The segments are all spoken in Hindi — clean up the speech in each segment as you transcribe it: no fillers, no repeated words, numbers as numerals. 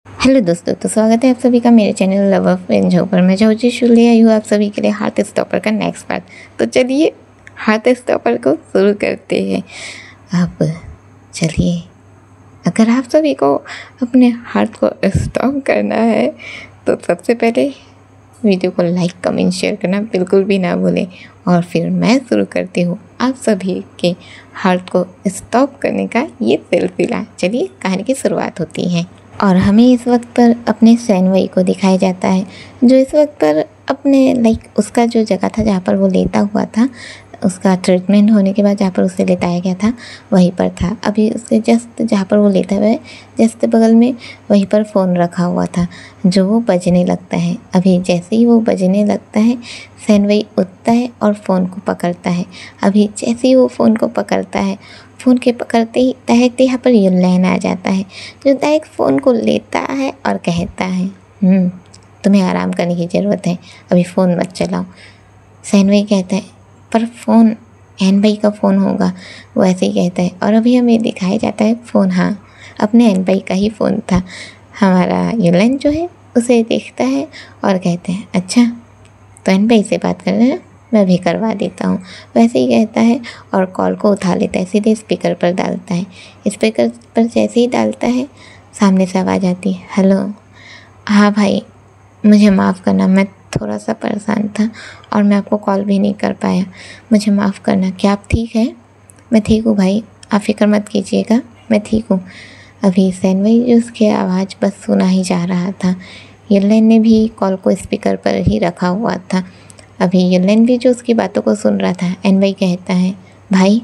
हेलो दोस्तों, तो स्वागत है आप सभी का मेरे चैनल लव ऑफ एंजो पर। मैं जॉर्जी ले आई हूँ आप सभी के लिए हार्ट स्टॉपर का नेक्स्ट पार्ट। तो चलिए हार्ट स्टॉपर को शुरू करते हैं। अब चलिए, अगर आप सभी को अपने हार्ट को स्टॉप करना है तो सबसे पहले वीडियो को लाइक कमेंट शेयर करना बिल्कुल भी ना भूलें। और फिर मैं शुरू करती हूँ आप सभी के हार्ट को स्टॉप करने का ये सिलसिला। चलिए कहानी की शुरुआत होती है। और हमें इस वक्त पर अपने सैनवई को दिखाया जाता है, जो इस वक्त पर अपने उसका जो जगह था जहाँ पर वो लेटा हुआ था, उसका ट्रीटमेंट होने के बाद जहाँ पर उसे लेटाया गया था वहीं पर था। अभी उसके जस्ट जहाँ पर वो लेटा हुआ है जस्ट बगल में वहीं पर फ़ोन रखा हुआ था, जो वो बजने लगता है। अभी जैसे ही वो बजने लगता है सैनवई उठता है और फ़ोन को पकड़ता है। अभी जैसे ही वो फ़ोन को पकड़ता है, फ़ोन के पकड़ते ही डायरेक्ट यहाँ पर युनलैन आ जाता है, जो डायरेक्ट फ़ोन को लेता है और कहता है तुम्हें आराम करने की ज़रूरत है, अभी फ़ोन मत चलाओ। सैनवई कहता है पर फ़ोन एन भाई का फ़ोन होगा, वो ऐसे ही कहता है। और अभी हमें दिखाया जाता है फ़ोन, हाँ अपने एन भाई का ही फ़ोन था। हमारा युनलैन जो है उसे देखता है और कहते हैं अच्छा तो एन भाई से बात करना है, मैं भी करवा देता हूँ, वैसे ही कहता है और कॉल को उठा लेता है, सीधे स्पीकर पर डालता है। स्पीकर पर जैसे ही डालता है सामने से आवाज़ आती है, हेलो हाँ भाई मुझे माफ़ करना, मैं थोड़ा सा परेशान था और मैं आपको कॉल भी नहीं कर पाया, मुझे माफ़ करना। क्या आप ठीक हैं? मैं ठीक हूँ भाई, आप फिक्र मत कीजिएगा, मैं ठीक हूँ। अभी सैनवई जो उसकी आवाज़ बस सुना ही जा रहा था। युनलैन ने भी कॉल को स्पीकर पर ही रखा हुआ था। अभी युनलैन भी जो उसकी बातों को सुन रहा था। एन भाई कहता है भाई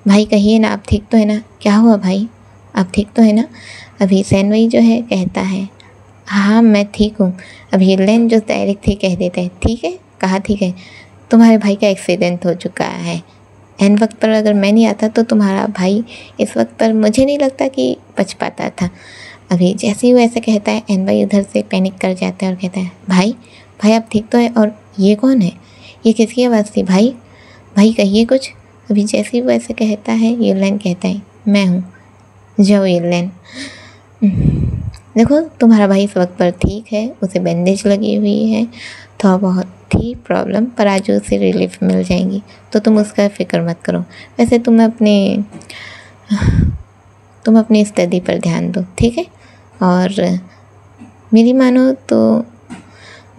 भाई कहिए ना, आप ठीक तो है ना? क्या हुआ भाई, आप ठीक तो है ना? अभी सैनवई जो है कहता है हाँ मैं ठीक हूँ। अभी युनलैन जो डायरेक्ट ही कह देता है ठीक है, कहाँ ठीक है, तुम्हारे भाई का एक्सीडेंट हो चुका है। एन वक्त पर अगर मैं नहीं आता तो तुम्हारा भाई इस वक्त पर मुझे नहीं लगता कि बच पाता था। अभी जैसे ही वो ऐसे कहता है एन भाई उधर से पैनिक कर जाता है और कहता है भाई भाई आप ठीक तो है? और ये कौन है, ये किसकी आवाज़ थी भाई, भाई कहिए कुछ। अभी जैसे ही वो ऐसे कहता है युनलैन कहता है मैं हूँ, जाओ युनलैन। देखो तुम्हारा भाई इस वक्त पर ठीक है, उसे बैंडेज लगी हुई है, थोड़ा बहुत थी प्रॉब्लम पर आज उसे रिलीफ मिल जाएंगी, तो तुम उसका फ़िक्र मत करो। वैसे तुम अपनी स्टडी पर ध्यान दो, ठीक है? और मेरी मानो तो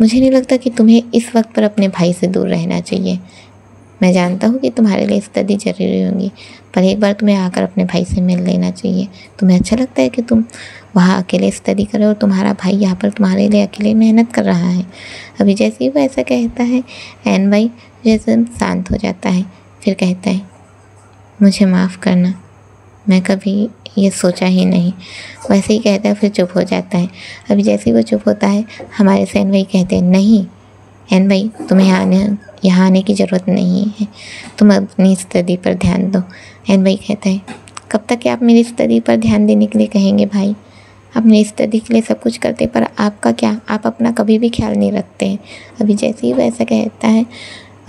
मुझे नहीं लगता कि तुम्हें इस वक्त पर अपने भाई से दूर रहना चाहिए। मैं जानता हूँ कि तुम्हारे लिए स्टडी ज़रूरी होंगी, पर एक बार तुम्हें आकर अपने भाई से मिल लेना चाहिए। तुम्हें अच्छा लगता है कि तुम वहाँ अकेले स्टडी करो और तुम्हारा भाई यहाँ पर तुम्हारे लिए अकेले मेहनत कर रहा है। अभी जैसे ही वो ऐसा कहता है एन भाई जैसे शांत हो जाता है, फिर कहता है मुझे माफ़ करना, मैं कभी ये सोचा ही नहीं। वैसे ही कहता है, फिर चुप हो जाता है। अभी जैसे ही वो चुप होता है हमारे सैन भाई कहते हैं नहीं एन भाई तुम्हें यहाँ आने की ज़रूरत नहीं है, तुम अपनी स्टडी पर ध्यान दो। एन भाई कहता है कब तक आप मेरी स्टडी पर ध्यान देने के लिए कहेंगे भाई, आप मेरी स्टडी के लिए सब कुछ करते पर आपका क्या, आप अपना कभी भी ख्याल नहीं रखते हैं। अभी जैसे ही वो ऐसा कहता है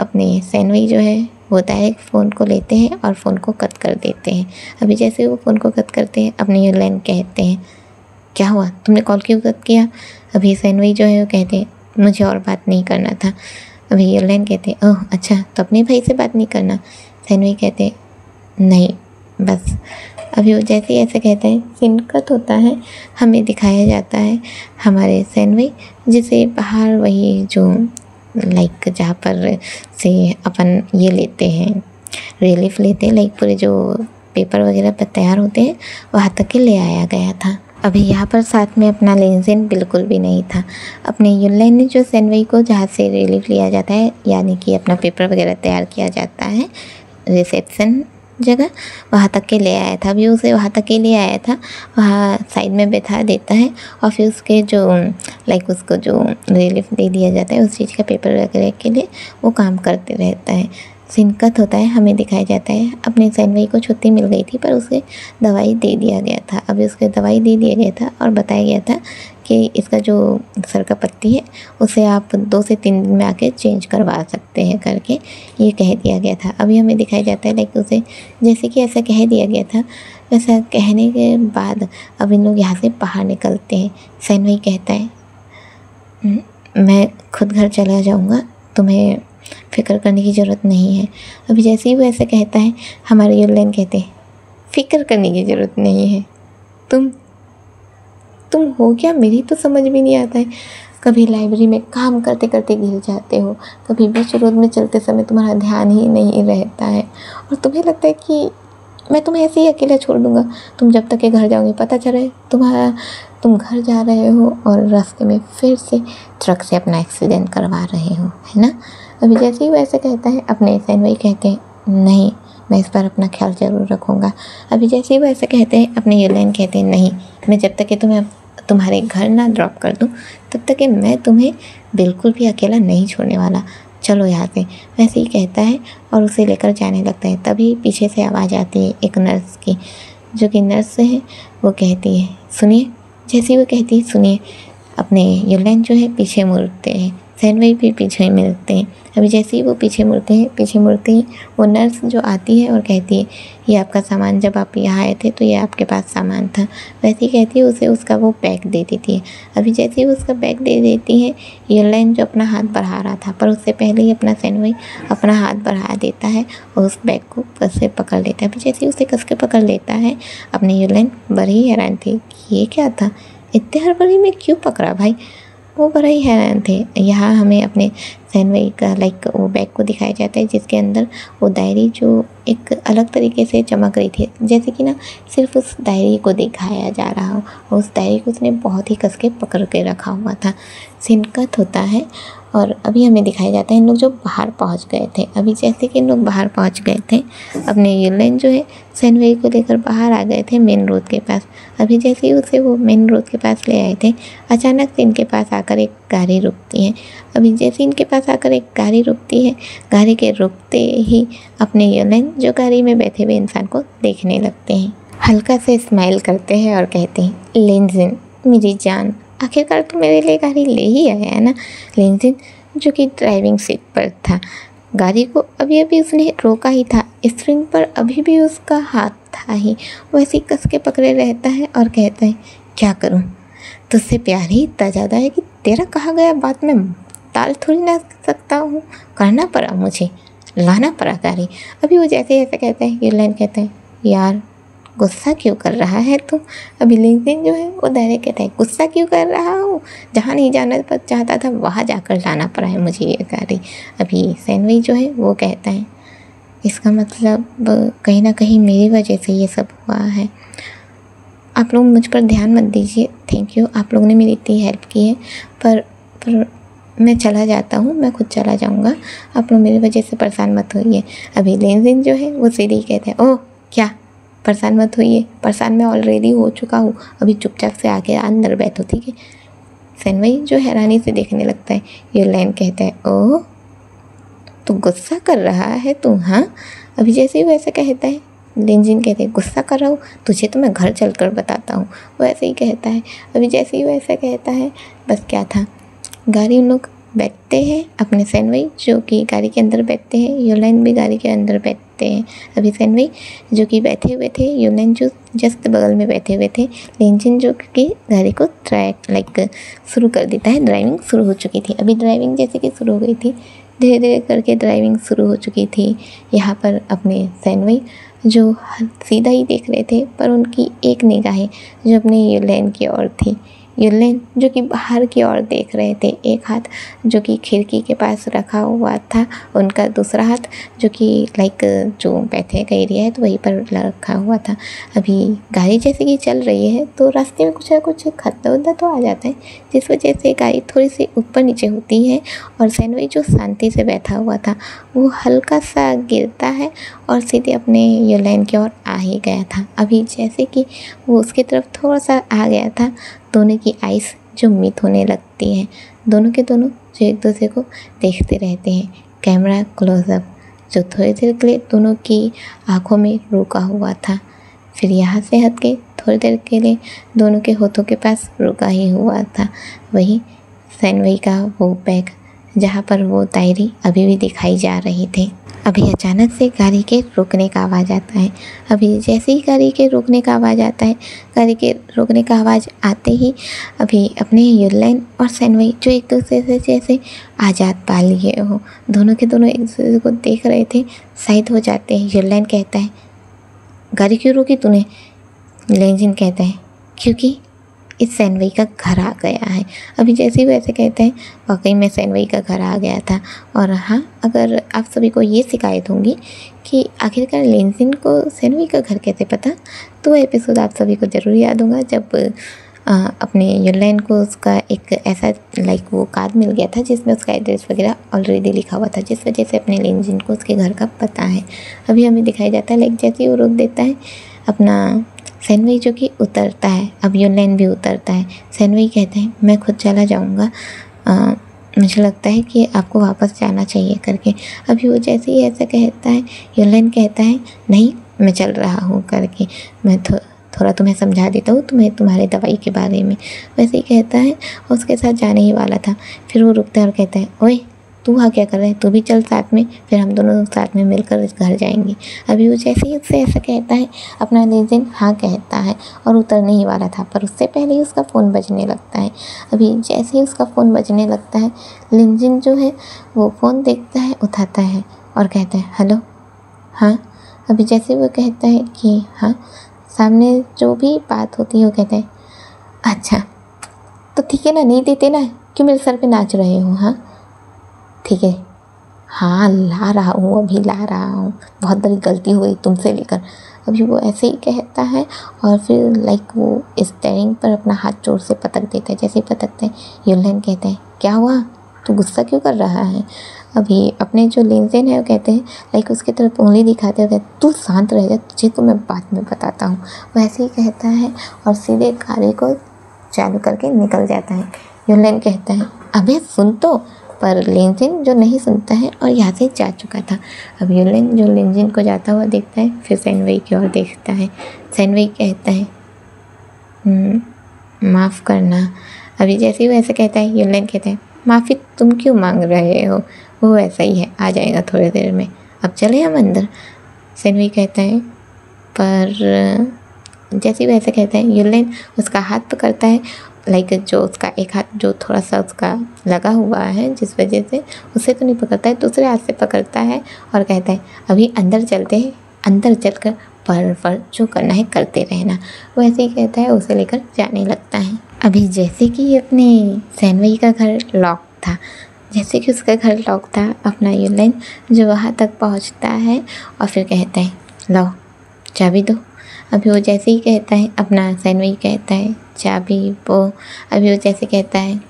अपने सैनवई जो है वो डायरेक्ट फ़ोन को लेते हैं और फ़ोन को कट कर देते हैं। अभी जैसे ही वो फ़ोन को कट करते हैं अपने युनलैन कहते हैं क्या हुआ, तुमने कॉल क्यों कट किया? अभी सैनवई जो है वो कहते हैं मुझे और बात नहीं करना था। अभी युनलैन कहते हैं ओह अच्छा, तो अपने भाई से बात नहीं करना? सैनवई कहते हैं नहीं बस। अभी वो जैसे ही ऐसे कहते हैं सीन कट होता है, हमें दिखाया जाता है हमारे सैनवई जिसे बाहर वही जो जहाँ पर से अपन ये लेते हैं रिलीफ लेते हैं, पूरे जो पेपर वगैरह पर तैयार होते हैं वहाँ तक के ले आया गया था। अभी यहाँ पर साथ में अपना लेंसेन बिल्कुल भी नहीं था। अपने युनलैन ने जो सैनवई को जहाँ से रिलीफ लिया जाता है यानी कि अपना पेपर वगैरह तैयार किया जाता है रिसेप्शन जगह, वहाँ तक के ले आया था। अभी उसे वहाँ तक के ले आया था, वहाँ साइड में बैठा देता है और फिर उसके जो उसको जो रिलीफ दे दिया जाता है उस चीज़ का पेपर वगैरह के लिए वो काम करते रहता है। सीन कट होता है, हमें दिखाया जाता है अपने सैनवई को छुट्टी मिल गई थी पर उसे दवाई दे दिया गया था। अभी उसके दवाई दे दिया गया था और बताया गया था कि इसका जो सर का पट्टी है उसे आप 2 से 3 दिन में आके चेंज करवा सकते हैं करके ये कह दिया गया था। अभी हमें दिखाया जाता है उसे जैसे कि ऐसा कह दिया गया था वैसा कहने के बाद अब इन लोग यहाँ से बाहर निकलते हैं। सैनवई कहता है मैं खुद घर चला जाऊँगा, तुम्हें फ़िक्र करने की ज़रूरत नहीं है। अभी जैसे ही वो ऐसे कहता है हमारे युलेन कहते हैं फ़िक्र करने की ज़रूरत नहीं है। तुम हो क्या, मेरी तो समझ भी नहीं आता है। कभी लाइब्रेरी में काम करते करते गिर जाते हो, कभी बीच रोड में चलते समय तुम्हारा ध्यान ही नहीं रहता है और तुम्हें लगता है कि मैं तुम्हें ऐसे ही अकेला छोड़ दूँगा। तुम जब तक के घर जाओगे पता चले तुम घर जा रहे हो और रास्ते में फिर से ट्रक से अपना एक्सीडेंट करवा रहे हो, है ना। अभी जैसे ही वो ऐसे कहता है अपने सैनवई कहते हैं नहीं, मैं इस बार अपना ख्याल ज़रूर रखूँगा। अभी जैसे ही वो ऐसे कहते हैं अपने युलेन कहते हैं नहीं, मैं जब तक कि तुम्हारे घर ना ड्रॉप कर दूँ तब तक कि मैं तुम्हें बिल्कुल भी अकेला नहीं छोड़ने वाला, चलो यहाँ से। वैसे ही कहता है और उसे लेकर जाने लगता है। तभी पीछे से आवाज़ आती है एक नर्स की, जो कि नर्स है वो कहती है सुनिए। जैसे ही वो कहती है सुनिए, अपने युलेन जो है पीछे मुड़ते हैं, सैनवई भी पीछे मिलते हैं। अभी जैसे ही वो पीछे मुड़ते ही वो नर्स जो आती है और कहती है ये आपका सामान, जब आप यहाँ आए थे तो ये आपके पास सामान था। वैसे ही कहती है उसे उसका वो बैग दे देती है। अभी जैसे ही उसका बैग दे देती है, युलेन जो अपना हाथ बढ़ा रहा था पर उससे पहले ही अपना सैनवई अपना हाथ बढ़ा देता है और उस बैग को कस से पकड़ लेता है। अभी जैसे ही उसे कस के पकड़ लेता है, अपने युलेन बड़ी हैरान थे कि ये क्या था, इतने हड़बड़ी में क्यों पकड़ा भाई। वो बड़ा ही हैरान थे। यहाँ हमें अपने सैनवई का वो बैग को दिखाया जाता है जिसके अंदर वो डायरी जो एक अलग तरीके से चमक रही थी, जैसे कि ना सिर्फ उस डायरी को दिखाया जा रहा हो और उस डायरी को उसने बहुत ही कस के पकड़ के रखा हुआ था। सीन कट होता है और अभी हमें दिखाया जाता है इन लोग जो बाहर पहुंच गए थे। अभी जैसे कि इन लोग बाहर पहुंच गए थे, अपने युलेन जो है सैनवई को लेकर बाहर आ गए थे मेन रोड के पास। अभी जैसे ही उसे वो मेन रोड के पास ले आए थे, अचानक से इनके पास आकर एक गाड़ी रुकती है। अभी जैसे इनके पास आकर एक गाड़ी रुकती है, गाड़ी के रुकते ही अपने युलेन जो गाड़ी में बैठे हुए इंसान को देखने लगते हैं, हल्का से स्माइल करते हैं और कहते हैं लेंजिन मेरी जान, आखिरकार तो मेरे लिए गाड़ी ले ही आया है ना। लेंजिन जो कि ड्राइविंग सीट पर था, गाड़ी को अभी अभी उसने रोका ही था, स्प्रिंग पर अभी भी उसका हाथ था ही, वैसे ही कस के पकड़े रहता है और कहता है क्या करूं, तुझसे प्यार ही इतना ज़्यादा है कि तेरा कहा गया बात में टाल थोड़ी ना सकता हूँ, करना पड़ा मुझे, लाना पड़ा गाड़ी। अभी वो जैसे ऐसे कहता है, युलेन कहता है यार गुस्सा क्यों कर रहा है तू। अभी लेंजिन जो है वो डायरेक्ट कहता है गुस्सा क्यों कर रहा हूँ, जहाँ नहीं जाना चाहता था वहाँ जाकर लाना पड़ा है मुझे ये गाड़ी। अभी सैनवई जो है वो कहता है इसका मतलब कहीं ना कहीं मेरी वजह से ये सब हुआ है। आप लोग मुझ पर ध्यान मत दीजिए, थैंक यू, आप लोगों ने मेरी इतनी हेल्प की है, पर मैं चला जाता हूँ, मैं खुद चला जाऊँगा, आप लोग मेरी वजह से परेशान मत होइए। अभी लेंजिन जो है वो सीधे ही कहते हैं ओह क्या, परेशान मत होइए, परेशान मैं ऑलरेडी हो चुका हूँ, अभी चुपचाप से आके अंदर बैठो, ठीक है। सैनवई जो हैरानी से देखने लगता है। युलेन कहता है ओह तू गुस्सा कर रहा है तू, हाँ। अभी जैसे ही वैसे कहता है, लेंजिन कहते हैं गुस्सा कर रहा हूँ, तुझे तो मैं घर चलकर बताता हूँ, वो ऐसे ही कहता है। अभी जैसे ही वैसा कहता है, बस क्या था, गाड़ी उन लोग बैठते हैं, अपने सैनवई जो कि गाड़ी के अंदर बैठते हैं, युलेन भी गाड़ी के अंदर बैठते हैं। अभी सैनवई जो कि बैठे हुए थे, युलेन जो जस्ट बगल में बैठे हुए थे, लेंजिन जो कि गाड़ी को शुरू कर देता है। ड्राइविंग शुरू हो चुकी थी। अभी ड्राइविंग जैसे कि शुरू हो गई थी, धीरे धीरे करके ड्राइविंग शुरू हो चुकी थी। यहाँ पर अपने सैनवई जो सीधा ही देख रहे थे, पर उनकी एक निगाहें जो अपने युलेन की ओर थी, युलेन जो कि बाहर की ओर देख रहे थे, एक हाथ जो कि खिड़की के पास रखा हुआ था, उनका दूसरा हाथ जो कि जो बैठे का एरिया है तो वहीं पर रखा हुआ था। अभी गाड़ी जैसे कि चल रही है तो रास्ते में कुछ ना कुछ खड्डा उद्दा तो आ जाता है, जिस वजह से गाड़ी थोड़ी सी ऊपर नीचे होती है और सैनवई जो शांति से बैठा हुआ था वो हल्का सा गिरता है और सीधे अपने युलेन की ओर आ ही गया था। अभी जैसे कि वो उसकी तरफ थोड़ा सा आ गया था, दोनों की आइज़ जो मीट होने लगती हैं, दोनों के दोनों जो एक दूसरे को देखते रहते हैं। कैमरा क्लोजअप जो थोड़ी देर के लिए दोनों की आंखों में रुका हुआ था, फिर यहाँ से हट के थोड़ी देर के लिए दोनों के होठों के पास रुका ही हुआ था। वही सैनवई का वो बैग जहाँ पर वो डायरी अभी भी दिखाई जा रही थी। अभी अचानक से गाड़ी के रुकने का आवाज़ आता है। अभी जैसे ही गाड़ी के रुकने का आवाज़ आता है, गाड़ी के रुकने का आवाज़ आते ही अभी अपने युनलैन और सैनवई जो एक दूसरे से जैसे आज़ाद पा लिए हो, दोनों के दोनों एक दूसरे को देख रहे थे, शायद हो जाते हैं। युनलैन कहता है, गाड़ी क्यों रोकी तूने? लेजिन कहता है, क्योंकि इस सैनवई का घर आ गया है। अभी जैसे ही वैसे कहते हैं, वाकई में सैनवई का घर आ गया था। और हाँ, अगर आप सभी को ये शिकायत होंगी कि आखिरकार लेजिन को सैनवई का घर कैसे पता, तो वो एपिसोड आप सभी को ज़रूर याद होगा जब अपने युनलैन को उसका एक ऐसा वो कार्ड मिल गया था जिसमें उसका एड्रेस वगैरह ऑलरेडी लिखा हुआ था, जिस वजह से अपने लेजिन को उसके घर का पता है। अभी हमें दिखाया जाता है जैसे ही वो रोक देता है अपना सैनवई जो कि उतरता है, अब युनलैन भी उतरता है। सैनवई कहते हैं, मैं खुद चला जाऊंगा, मुझे लगता है कि आपको वापस जाना चाहिए करके। अभी वो जैसे ही ऐसा कहता है, युनलैन कहता है, नहीं मैं चल रहा हूँ करके, मैं थोड़ा तुम्हें समझा देता हूँ तुम्हें तुम्हारे दवाई के बारे में। वैसे ही कहता है, उसके साथ जाने ही वाला था। फिर वो रुकता है और कहता है, ओए तू वहाँ क्या कर रहा है, तू भी चल साथ में, फिर हम दोनों साथ में मिलकर घर जाएंगे। अभी वो जैसे ही उससे ऐसा कहता है, अपना लेजिन हाँ कहता है और उतरने ही वाला था, पर उससे पहले ही उसका फ़ोन बजने लगता है। अभी जैसे ही उसका फ़ोन बजने लगता है, लेजिन जो है वो फ़ोन देखता है, उठाता है और कहता है, हेलो हाँ। अभी जैसे वो कहता है कि हाँ, सामने जो भी बात होती है वो कहता है, अच्छा तो ठीक है ना, नहीं देते ना, क्यों मेरे सर पे नाच रहे हो? हाँ ठीक है, हाँ ला रहा हूँ, अभी ला रहा हूँ, बहुत बड़ी गलती हुई तुमसे लेकर। अभी वो ऐसे ही कहता है और फिर वो स्टेयरिंग पर अपना हाथ जोर से पटक देता है। जैसे ही पटकता है, युनलैन कहता है, क्या हुआ, तू गुस्सा क्यों कर रहा है? अभी अपने जो लेजिन है वो कहते हैं उसकी तरफ उंगली दिखाते हुए, तू शांत रह जा, तुझे तो मैं बाद में बताता हूँ। वैसे ही कहता है और सीधे गाड़ी को चालू करके निकल जाता है। युनलैन कहता है, अबे सुन तो, पर लेजिन जो नहीं सुनता है और यहाँ से जा चुका था। अब युनलैन जो लेजिन को जाता हुआ देखता है, फिर सैनवई की ओर देखता है। सैनवई कहता है, माफ़ करना। अभी जैसे ही वैसे कहता है, युनलैन कहता है, माफ़ी तुम क्यों मांग रहे हो, वो ऐसा ही है, आ जाएगा थोड़ी देर में, अब चले हम अंदर। सैनवई कहता है, पर जैसे ही वैसे कहता है, युनलैन उसका हाथ पकड़ता है, जो उसका एक हाथ जो थोड़ा सा उसका लगा हुआ है, जिस वजह से उसे तो नहीं पकड़ता है, दूसरे हाथ से पकड़ता है और कहता है, अभी अंदर चलते हैं, अंदर चलकर पर जो करना है करते रहना। वो ऐसे ही कहता है, उसे लेकर जाने लगता है। अभी जैसे कि अपने सैनवई का घर लॉक था, जैसे कि उसका घर लॉक था, अपना युनलैन जो वहाँ तक पहुँचता है और फिर कहता है, लो चाबी दो। अभी वो जैसे ही कहता है, अपना सैनवई कहता है, चाबी वो। अभी वो जैसे कहता है,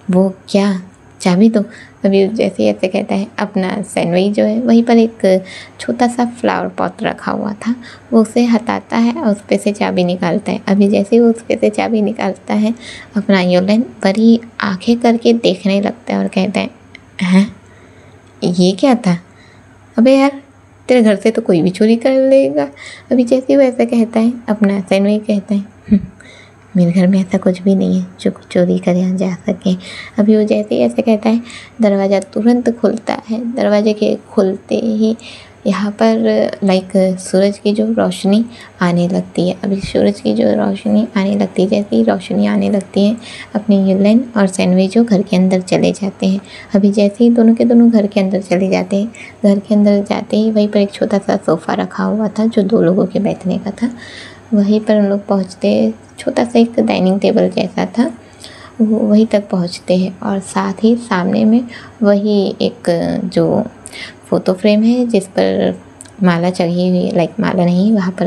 वो क्या, चाबी दो। अभी वो जैसे ऐसे कहता है, अपना सैनवई जो है वहीं पर एक छोटा सा फ्लावर पॉट रखा हुआ था, वो उसे हटाता है और उस पे से चाबी निकालता है। अभी जैसे ही वो उस पे से चाबी निकालता है, अपना युनलैन बड़ी आंखें करके देखने लगता है और कहता है, हैं ये क्या था, अबे यार तेरे घर से तो कोई भी चोरी कर लेगा। अभी जैसे वो ऐसा कहता है, अपना सैनवई कहता है, मेरे घर में ऐसा कुछ भी नहीं है जो चोरी करे जा सके। अभी वो जैसे ही ऐसे कहता है, दरवाज़ा तुरंत खुलता है। दरवाजे के खुलते ही यहाँ पर सूरज की जो रोशनी आने लगती है। अभी सूरज की जो रोशनी आने लगती है, जैसे ही रोशनी आने लगती है, अपने युनलैन और सैनवई जो घर के अंदर चले जाते हैं। अभी जैसे ही दोनों के दोनों घर के अंदर चले जाते हैं, घर के अंदर जाते ही वहीं पर एक छोटा सा सोफ़ा रखा हुआ था जो 2 लोगों के बैठने का था। वहीं पर हम लोग पहुँचते, छोटा सा एक डाइनिंग टेबल जैसा था, वो वहीं तक पहुँचते हैं और साथ ही सामने में वही एक जो फ़ोटो फ्रेम है जिस पर माला चढ़ी हुई, माला नहीं, वहाँ पर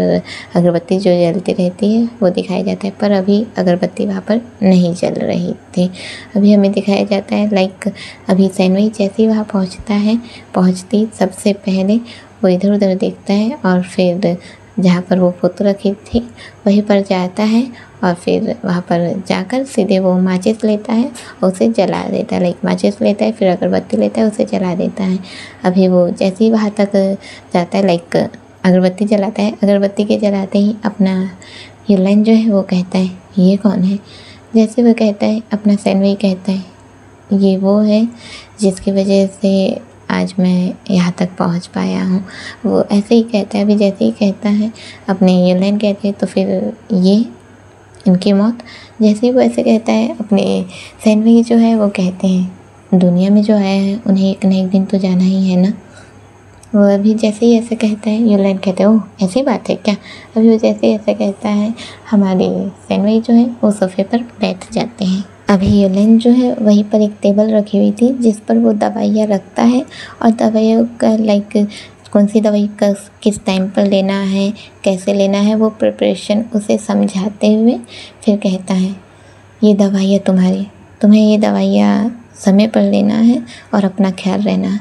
अगरबत्ती जो जलती रहती है वो दिखाया जाता है, पर अभी अगरबत्ती वहाँ पर नहीं जल रही थी। अभी हमें दिखाया जाता है अभी सैनवई जैसे ही वहाँ पहुँचता है, पहुँचती सबसे पहले वो इधर उधर देखता है और फिर जहाँ पर वो फ़ोटो रखी थी वहीं पर जाता है और फिर वहाँ पर जाकर सीधे वो माचिस लेता है और उसे जला देता है। माचिस लेता है, फिर अगरबत्ती लेता है, उसे जला देता है। अभी वो जैसे ही वहाँ तक जाता है, अगरबत्ती जलाता है, अगरबत्ती के जलाते ही अपना युनलैन जो है वो कहता है, ये कौन है? जैसे वो कहता है, अपना सैनवई कहता है, ये वो है जिसकी वजह से आज मैं यहाँ तक पहुँच पाया हूँ। वो ऐसे ही कहता है, अभी जैसे ही कहता है अपने यूलेन कहती है तो फिर ये इनकी मौत। जैसे ही वो ऐसे कहता है अपने सैनवी जो है वो कहते हैं दुनिया में जो आया है उन्हें एक न एक दिन तो जाना ही है ना। वो अभी जैसे ही ऐसे कहता है यूलेन कहते हैं ओह ऐसी बात है क्या। अभी वो जैसे ही ऐसे कहता है हमारे सैनवी जो है वो सोफे पर बैठ जाते हैं। अभी यूलेन जो है वहीं पर एक टेबल रखी हुई थी जिस पर वो दवाइयाँ रखता है और दवाइयों का कौन सी दवाई का किस टाइम पर लेना है, कैसे लेना है, वो प्रिपरेशन उसे समझाते हुए फिर कहता है ये दवाइयाँ तुम्हें ये दवाइयाँ समय पर लेना है और अपना ख्याल रहना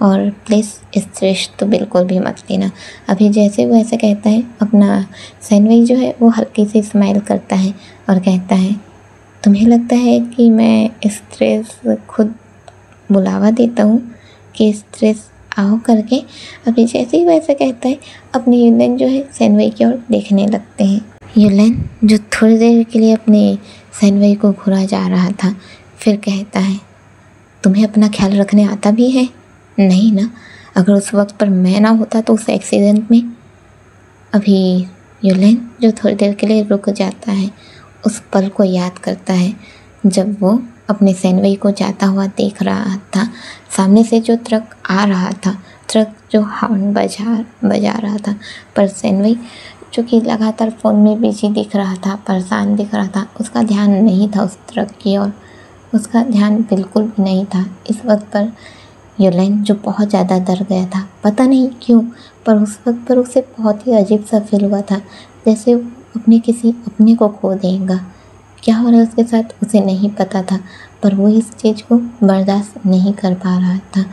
और प्लीज़ स्ट्रेस तो बिल्कुल भी मत लेना। अभी जैसे वो ऐसे कहता है अपना सैनवी जो है वो हल्की सी स्माइल करता है और कहता है तुम्हें लगता है कि मैं स्ट्रेस खुद बुलावा देता हूँ कि स्ट्रेस आओ करके। अभी जैसे ही वैसे कहता है अपने यूलेन जो है सैनवी की ओर देखने लगते हैं। यूलेन जो थोड़ी देर के लिए अपने सैनवी को घूरा जा रहा था फिर कहता है तुम्हें अपना ख्याल रखने आता भी है? नहीं ना, अगर उस वक्त पर मैं ना होता तो उस एक्सीडेंट में। अभी यूलेन जो थोड़ी देर के लिए रुक जाता है उस पल को याद करता है जब वो अपने सैनवी को जाता हुआ देख रहा था। सामने से जो ट्रक आ रहा था, ट्रक जो हॉर्न बजा रहा था, पर सैनवी जो कि लगातार फ़ोन में बिजी दिख रहा था, परेशान दिख रहा था, उसका ध्यान नहीं था उस ट्रक की ओर, उसका ध्यान बिल्कुल भी नहीं था। इस वक्त पर यूलेन जो बहुत ज़्यादा डर गया था, पता नहीं क्यों, पर उस वक्त पर उसे बहुत ही अजीब सा फील हुआ था जैसे अपने किसी अपने को खो देगा। क्या हो रहा है उसके साथ उसे नहीं पता था, पर वो इस चीज़ को बर्दाश्त नहीं कर पा रहा था।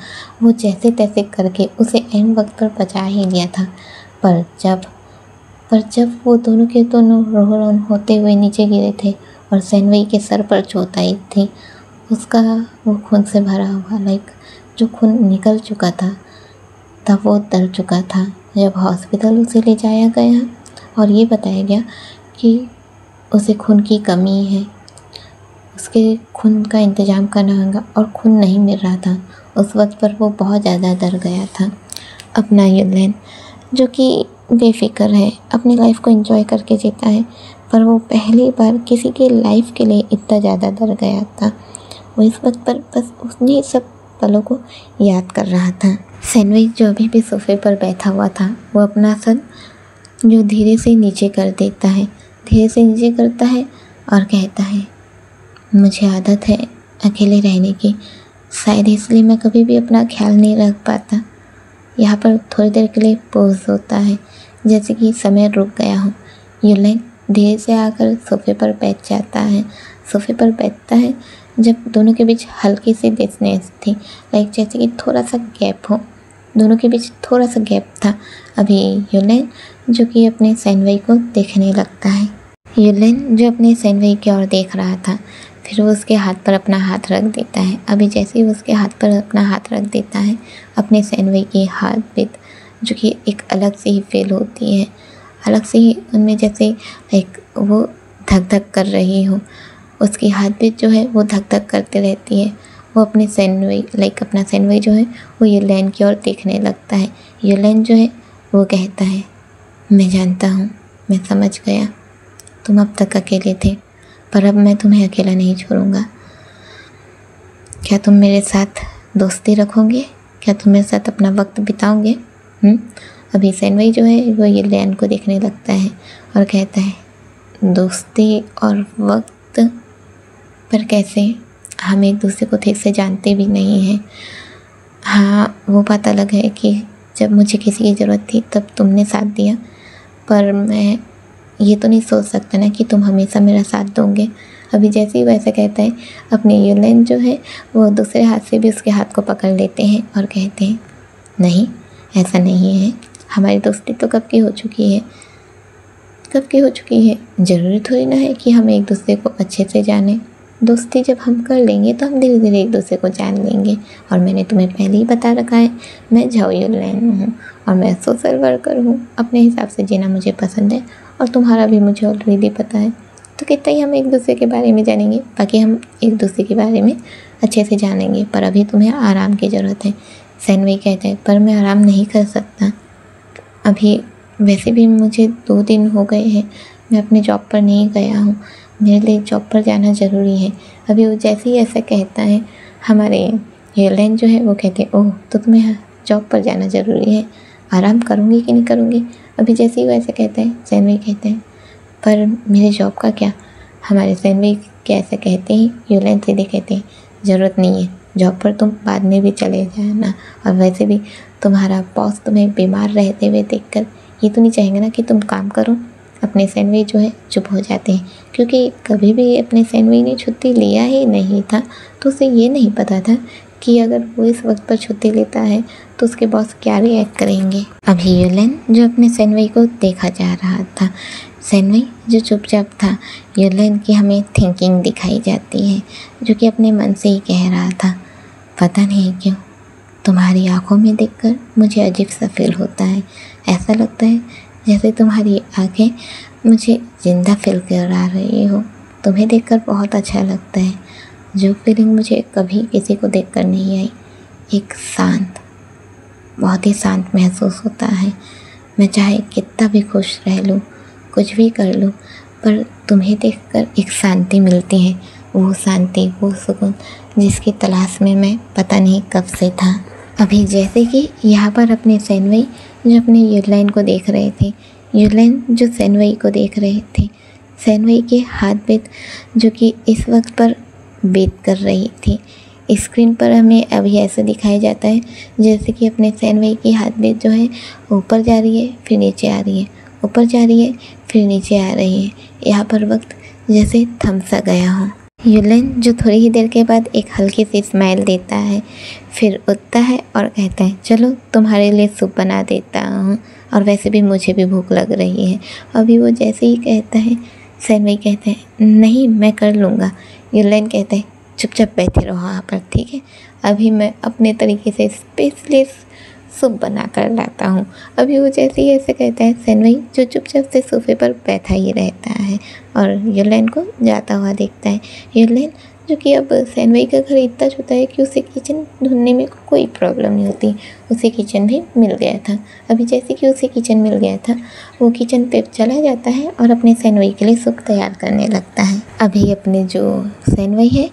वो जैसे तैसे करके उसे एंड वक्त पर बचा ही लिया था, पर जब वो दोनों के दोनों रोहन होते हुए नीचे गिरे थे और सैनवी के सर पर चोट आई थी, उसका वो खून से भरा हुआ जो खून निकल चुका था तब वो डर चुका था। जब हॉस्पिटल उसे ले जाया गया और ये बताया गया कि उसे खून की कमी है, उसके खून का इंतज़ाम करना होगा और खून नहीं मिल रहा था, उस वक्त पर वो बहुत ज़्यादा डर गया था। अपना यूलेन जो कि बेफिक्र है, अपनी लाइफ को एंजॉय करके जीता है, पर वो पहली बार किसी के लाइफ के लिए इतना ज़्यादा डर गया था। वो इस वक्त पर बस उसने सब पलों को याद कर रहा था। सैनवी जो अभी भी सोफे पर बैठा हुआ था वो अपना सर जो धीरे से नीचे कर देता है, धीरे से नीचे करता है और कहता है मुझे आदत है अकेले रहने की, शायद इसलिए मैं कभी भी अपना ख्याल नहीं रख पाता। यहाँ पर थोड़ी देर के लिए पॉज होता है जैसे कि समय रुक गया हो। यूलेन धीरे से आकर सोफे पर बैठ जाता है। सोफे पर बैठता है जब दोनों के बीच हल्की सी डिस्टेंस थी, जैसे कि थोड़ा सा गैप हो, दोनों के बीच थोड़ा सा गैप था। अभी यूलेन जो कि अपने सैनवी को देखने लगता है। यूलेन जो अपने सैनवी की ओर देख रहा था फिर वो उसके हाथ पर अपना हाथ रख देता है। अभी जैसे ही वो उसके हाथ पर अपना हाथ रख देता है अपने सैनवी की हार्ट बीट जो कि एक अलग से ही फील होती है, अलग से ही उनमें जैसे वो धक धक कर रही हो, उसकी हार्ट बीट जो है वो धक धक करती रहती है। वो अपने सैनवी अपना सैनवी जो है वो यूलेन की ओर देखने लगता है। यूलेन जो है वो कहता है मैं जानता हूँ, मैं समझ गया, तुम अब तक अकेले थे पर अब मैं तुम्हें अकेला नहीं छोड़ूंगा। क्या तुम मेरे साथ दोस्ती रखोगे? क्या तुम मेरे साथ अपना वक्त बिताओगे? अभी सैनवी जो है वो यूलेन को देखने लगता है और कहता है दोस्ती और वक्त, पर कैसे? हम एक दूसरे को ठीक से जानते भी नहीं हैं। हाँ वो बात अलग है कि जब मुझे किसी की ज़रूरत थी तब तुमने साथ दिया, पर मैं ये तो नहीं सोच सकता ना कि तुम हमेशा मेरा साथ दोगे। अभी जैसे ही वैसे कहता है अपने यूलेन जो है वो दूसरे हाथ से भी उसके हाथ को पकड़ लेते हैं और कहते हैं नहीं ऐसा नहीं है, हमारी दोस्ती तो कब की हो चुकी है, ज़रूरी थोड़ी ना है कि हम एक दूसरे को अच्छे से जानें। दोस्ती जब हम कर लेंगे तो हम धीरे धीरे एक दूसरे को जान लेंगे। और मैंने तुम्हें पहले ही बता रखा है मैं झाओ यूलेन हूँ और मैं सोशल वर्कर हूँ, अपने हिसाब से जीना मुझे पसंद है और तुम्हारा भी मुझे ऑलरेडी पता है। तो कितना ही हम एक दूसरे के बारे में जानेंगे, बाकी हम एक दूसरे के बारे में अच्छे से जानेंगे, पर अभी तुम्हें आराम की ज़रूरत है। सैनवई कहता है पर मैं आराम नहीं कर सकता अभी, वैसे भी मुझे 2 दिन हो गए हैं मैं अपने जॉब पर नहीं गया हूँ, मेरे लिए जॉब पर जाना ज़रूरी है। अभी वो जैसे ही ऐसा कहता है हमारे एयरलाइन जो है वो कहते हैं ओह तो तुम्हें जॉब पर जाना ज़रूरी है, आराम करूँगी कि नहीं करूँगी। अभी जैसे ही वो ऐसा कहता है सैनवई कहते हैं पर मेरे जॉब का क्या। हमारे सैनवई के ऐसा कहते ही एयरलाइन सीधे कहते हैं ज़रूरत नहीं है, जॉब पर तुम बाद में भी चले जाना, और वैसे भी तुम्हारा बॉस तुम्हें बीमार रहते हुए देखकर ये तो नहीं चाहेंगे ना कि तुम काम करो। अपने सैनवई जो है चुप हो जाते हैं क्योंकि कभी भी अपने सैनवई ने छुट्टी लिया ही नहीं था, तो उसे ये नहीं पता था कि अगर वो इस वक्त पर छुट्टी लेता है तो उसके बॉस क्या रिएक्ट करेंगे। अभी एयरलाइन जो अपने सैनवई को देखा जा रहा था, सैनवई जो चुपचाप था, एयरलाइन की हमें थिंकिंग दिखाई जाती है जो कि अपने मन से ही कह रहा था पता नहीं क्यों तुम्हारी आंखों में देखकर मुझे अजीब सा फील होता है, ऐसा लगता है जैसे तुम्हारी आंखें मुझे ज़िंदा फील करा रही हो, तुम्हें देखकर बहुत अच्छा लगता है, जो फीलिंग मुझे कभी किसी को देखकर नहीं आई, एक शांत, बहुत ही शांत महसूस होता है। मैं चाहे कितना भी खुश रह लूँ, कुछ भी कर लूँ, पर तुम्हें देखकर एक शांति मिलती है, वो शांति, वो सुकून जिसकी तलाश में मैं पता नहीं कब से था। अभी जैसे कि यहाँ पर अपने सैनवई जो अपने एयरलाइन को देख रहे थे, एयरलाइन जो सैनवई को देख रहे थे, सैनवई के हाथ बीत जो कि इस वक्त पर बीत कर रही थी। स्क्रीन पर हमें अभी ऐसा दिखाया जाता है जैसे कि अपने सैनवई की हाथ बीत जो है ऊपर जा रही है फिर नीचे आ रही है, ऊपर जा रही है फिर नीचे आ रही है। यहाँ पर वक्त जैसे थम सा गया हो। एयरलाइन जो थोड़ी ही देर के बाद एक हल्की सी स्माइल देता है, फिर उठता है और कहता है चलो तुम्हारे लिए सूप बना देता हूँ, और वैसे भी मुझे भी भूख लग रही है। अभी वो जैसे ही कहता है सैनवई कहता है नहीं मैं कर लूँगा। एयरलाइन कहता है चुपचाप बैठे रहो यहाँ पर, ठीक है, अभी मैं अपने तरीके से स्पेशली सूप बना कर लाता हूँ। अभी वो जैसे ही ऐसे कहता है सैनवई जो चुपचाप से सोफे पर बैठा ही रहता है और एयरलाइन को जाता हुआ देखता है। एयरलाइन जो कि अब सैनवई का घर इतना छोटा है कि उसे किचन ढूंढने में कोई प्रॉब्लम नहीं होती, उसे किचन भी मिल गया था। अभी जैसे कि उसे किचन मिल गया था, वो किचन पे चला जाता है और अपने सैनवई के लिए सूप तैयार करने लगता है। अभी अपने जो सैनवई है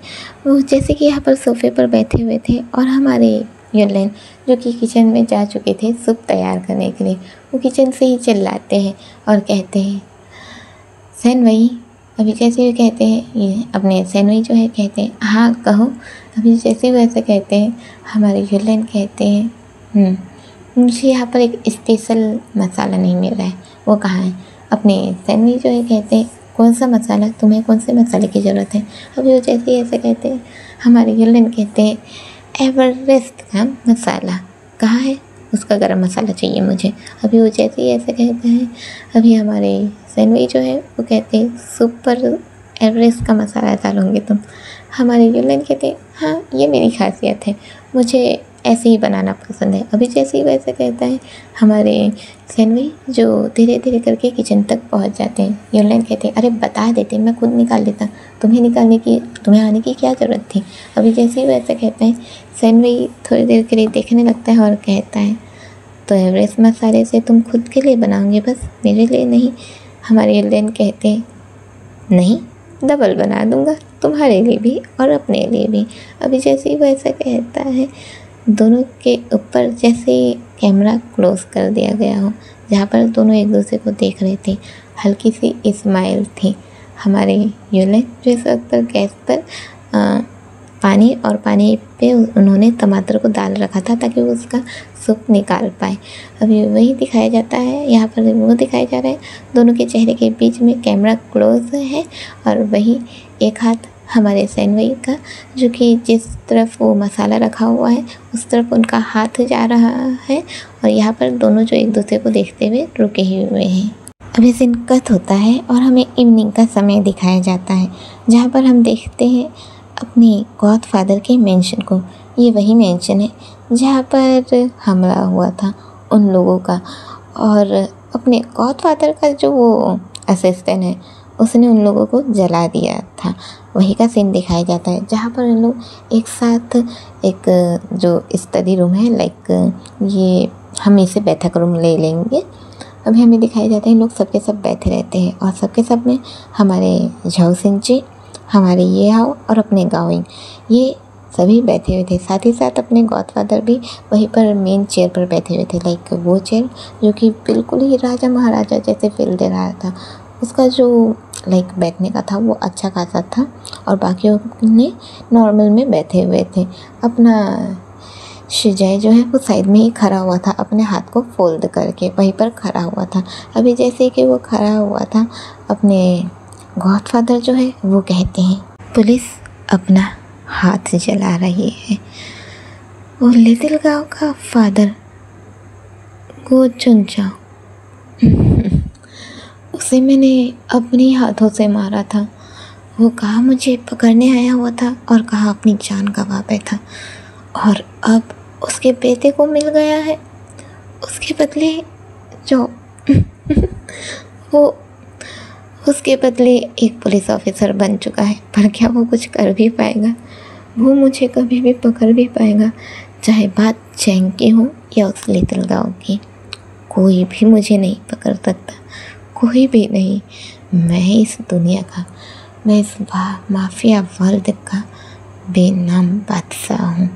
वो जैसे कि यहाँ पर सोफे पर बैठे हुए थे और हमारे एयरलाइन जो कि किचन में जा चुके थे सूप तैयार करने के लिए, वो किचन से ही चिल्लाते हैं और कहते हैं सैनवई। अभी जैसे भी कहते हैं ये अपने सैनवई जो है कहते हैं हाँ कहो। अभी जैसे भी वैसे कहते हैं हमारे एयरलाइन कहते हैं मुझे यहाँ पर एक स्पेशल मसाला नहीं मिल रहा है, वो कहाँ है। अपने सैनवई जो है कहते हैं कौन सा मसाला, तुम्हें कौन से मसाले की ज़रूरत है। अभी वो जैसे ही ऐसे कहते हैं हमारे एयरलाइन कहते हैं एवरेस्ट का मसाला कहाँ है, उसका गरम मसाला चाहिए मुझे। अभी वो जैसे ही ऐसे कहते हैं अभी हमारे सैनवई जो है वो कहते हैं सुपर एवरेस्ट का मसाला डालोगे तुम। हमारे एयरलाइन कहते हैं हाँ ये मेरी खासियत है, मुझे ऐसे ही बनाना पसंद है। अभी जैसे ही वैसे कहता है हमारे सैनवई जो धीरे धीरे करके किचन तक पहुंच जाते हैं। एयरलाइन कहते हैं अरे बता देते मैं खुद निकाल लेता, तुम्हें आने की क्या ज़रूरत थी। अभी जैसे ही वैसे कहते हैं सैनवई थोड़ी देर के लिए देखने लगता है और कहता है तो एवरेस्ट मसाले से तुम खुद के लिए बनाओगे बस, मेरे लिए नहीं। हमारे एयरलाइन कहते हैं नहीं डबल बना दूँगा, तुम्हारे लिए भी और अपने लिए भी। अभी जैसे ही वो ऐसा कहता है दोनों के ऊपर जैसे कैमरा क्लोज कर दिया गया हो, जहाँ पर दोनों एक दूसरे को देख रहे थे, हल्की सी स्माइल थी। हमारे एयरलाइन जो इस वक्त पर गैस पर पानी पे उन्होंने टमाटर को डाल रखा था ताकि वो उसका सूप निकाल पाए। अभी वही दिखाया जाता है, यहाँ पर वो दिखाया जा रहा है दोनों के चेहरे के बीच में कैमरा क्लोज है और वही एक हाथ हमारे सैनवई का जो कि जिस तरफ वो मसाला रखा हुआ है उस तरफ उनका हाथ जा रहा है और यहाँ पर दोनों जो एक दूसरे को देखते हुए रुके हुए हैं। अभी सीन कट होता है और हमें इवनिंग का समय दिखाया जाता है जहाँ पर हम देखते हैं अपने गॉडफादर के मेंशन को। ये वही मेंशन है जहाँ पर हमला हुआ था उन लोगों का, और अपने गॉडफादर का जो वो असिस्टेंट है उसने उन लोगों को जला दिया था। वही का सीन दिखाया जाता है जहाँ पर इन लोग एक साथ एक जो स्टडी रूम है, लाइक ये हम इसे बैठक रूम ले लेंगे। अभी हमें दिखाया जाता है इन लोग सबके सब बैठे रहते हैं और सबके सब में हमारे झाओ सिंची, हमारे ये हाओ और अपने गाओइंग, ये सभी बैठे हुए थे। साथ ही साथ अपने गॉडफादर भी वहीं पर मेन चेयर पर बैठे हुए थे, लाइक वो चेयर जो कि बिल्कुल ही राजा महाराजा जैसे फील दे रहा था। उसका जो लाइक बैठने का था वो अच्छा खासा था और बाकियों ने नॉर्मल में बैठे हुए थे। अपना शिजय जो है वो साइड में ही खड़ा हुआ था, अपने हाथ को फोल्ड करके वहीं पर खड़ा हुआ था। अभी जैसे कि वो खड़ा हुआ था, अपने गॉडफादर जो है वो कहते हैं पुलिस अपना हाथ जला रही है। वो लिटिल गाँव का फादर गो चुनचाओ, उसे मैंने अपने हाथों से मारा था। वो कहाँ मुझे पकड़ने आया हुआ था और कहाँ अपनी जान गंवा बैठा, और अब उसके बेटे को मिल गया है। उसके बदले जो वो उसके बदले एक पुलिस ऑफिसर बन चुका है, पर क्या वो कुछ कर भी पाएगा? वो मुझे कभी भी पकड़ भी पाएगा? चाहे बात चैंग की हो या उस लिटिल गाँव की, कोई भी मुझे नहीं पकड़ सकता, कोई भी नहीं। मैं इस दुनिया का, मैं इस माफिया वर्ल्ड का बेनाम बादशाह हूँ,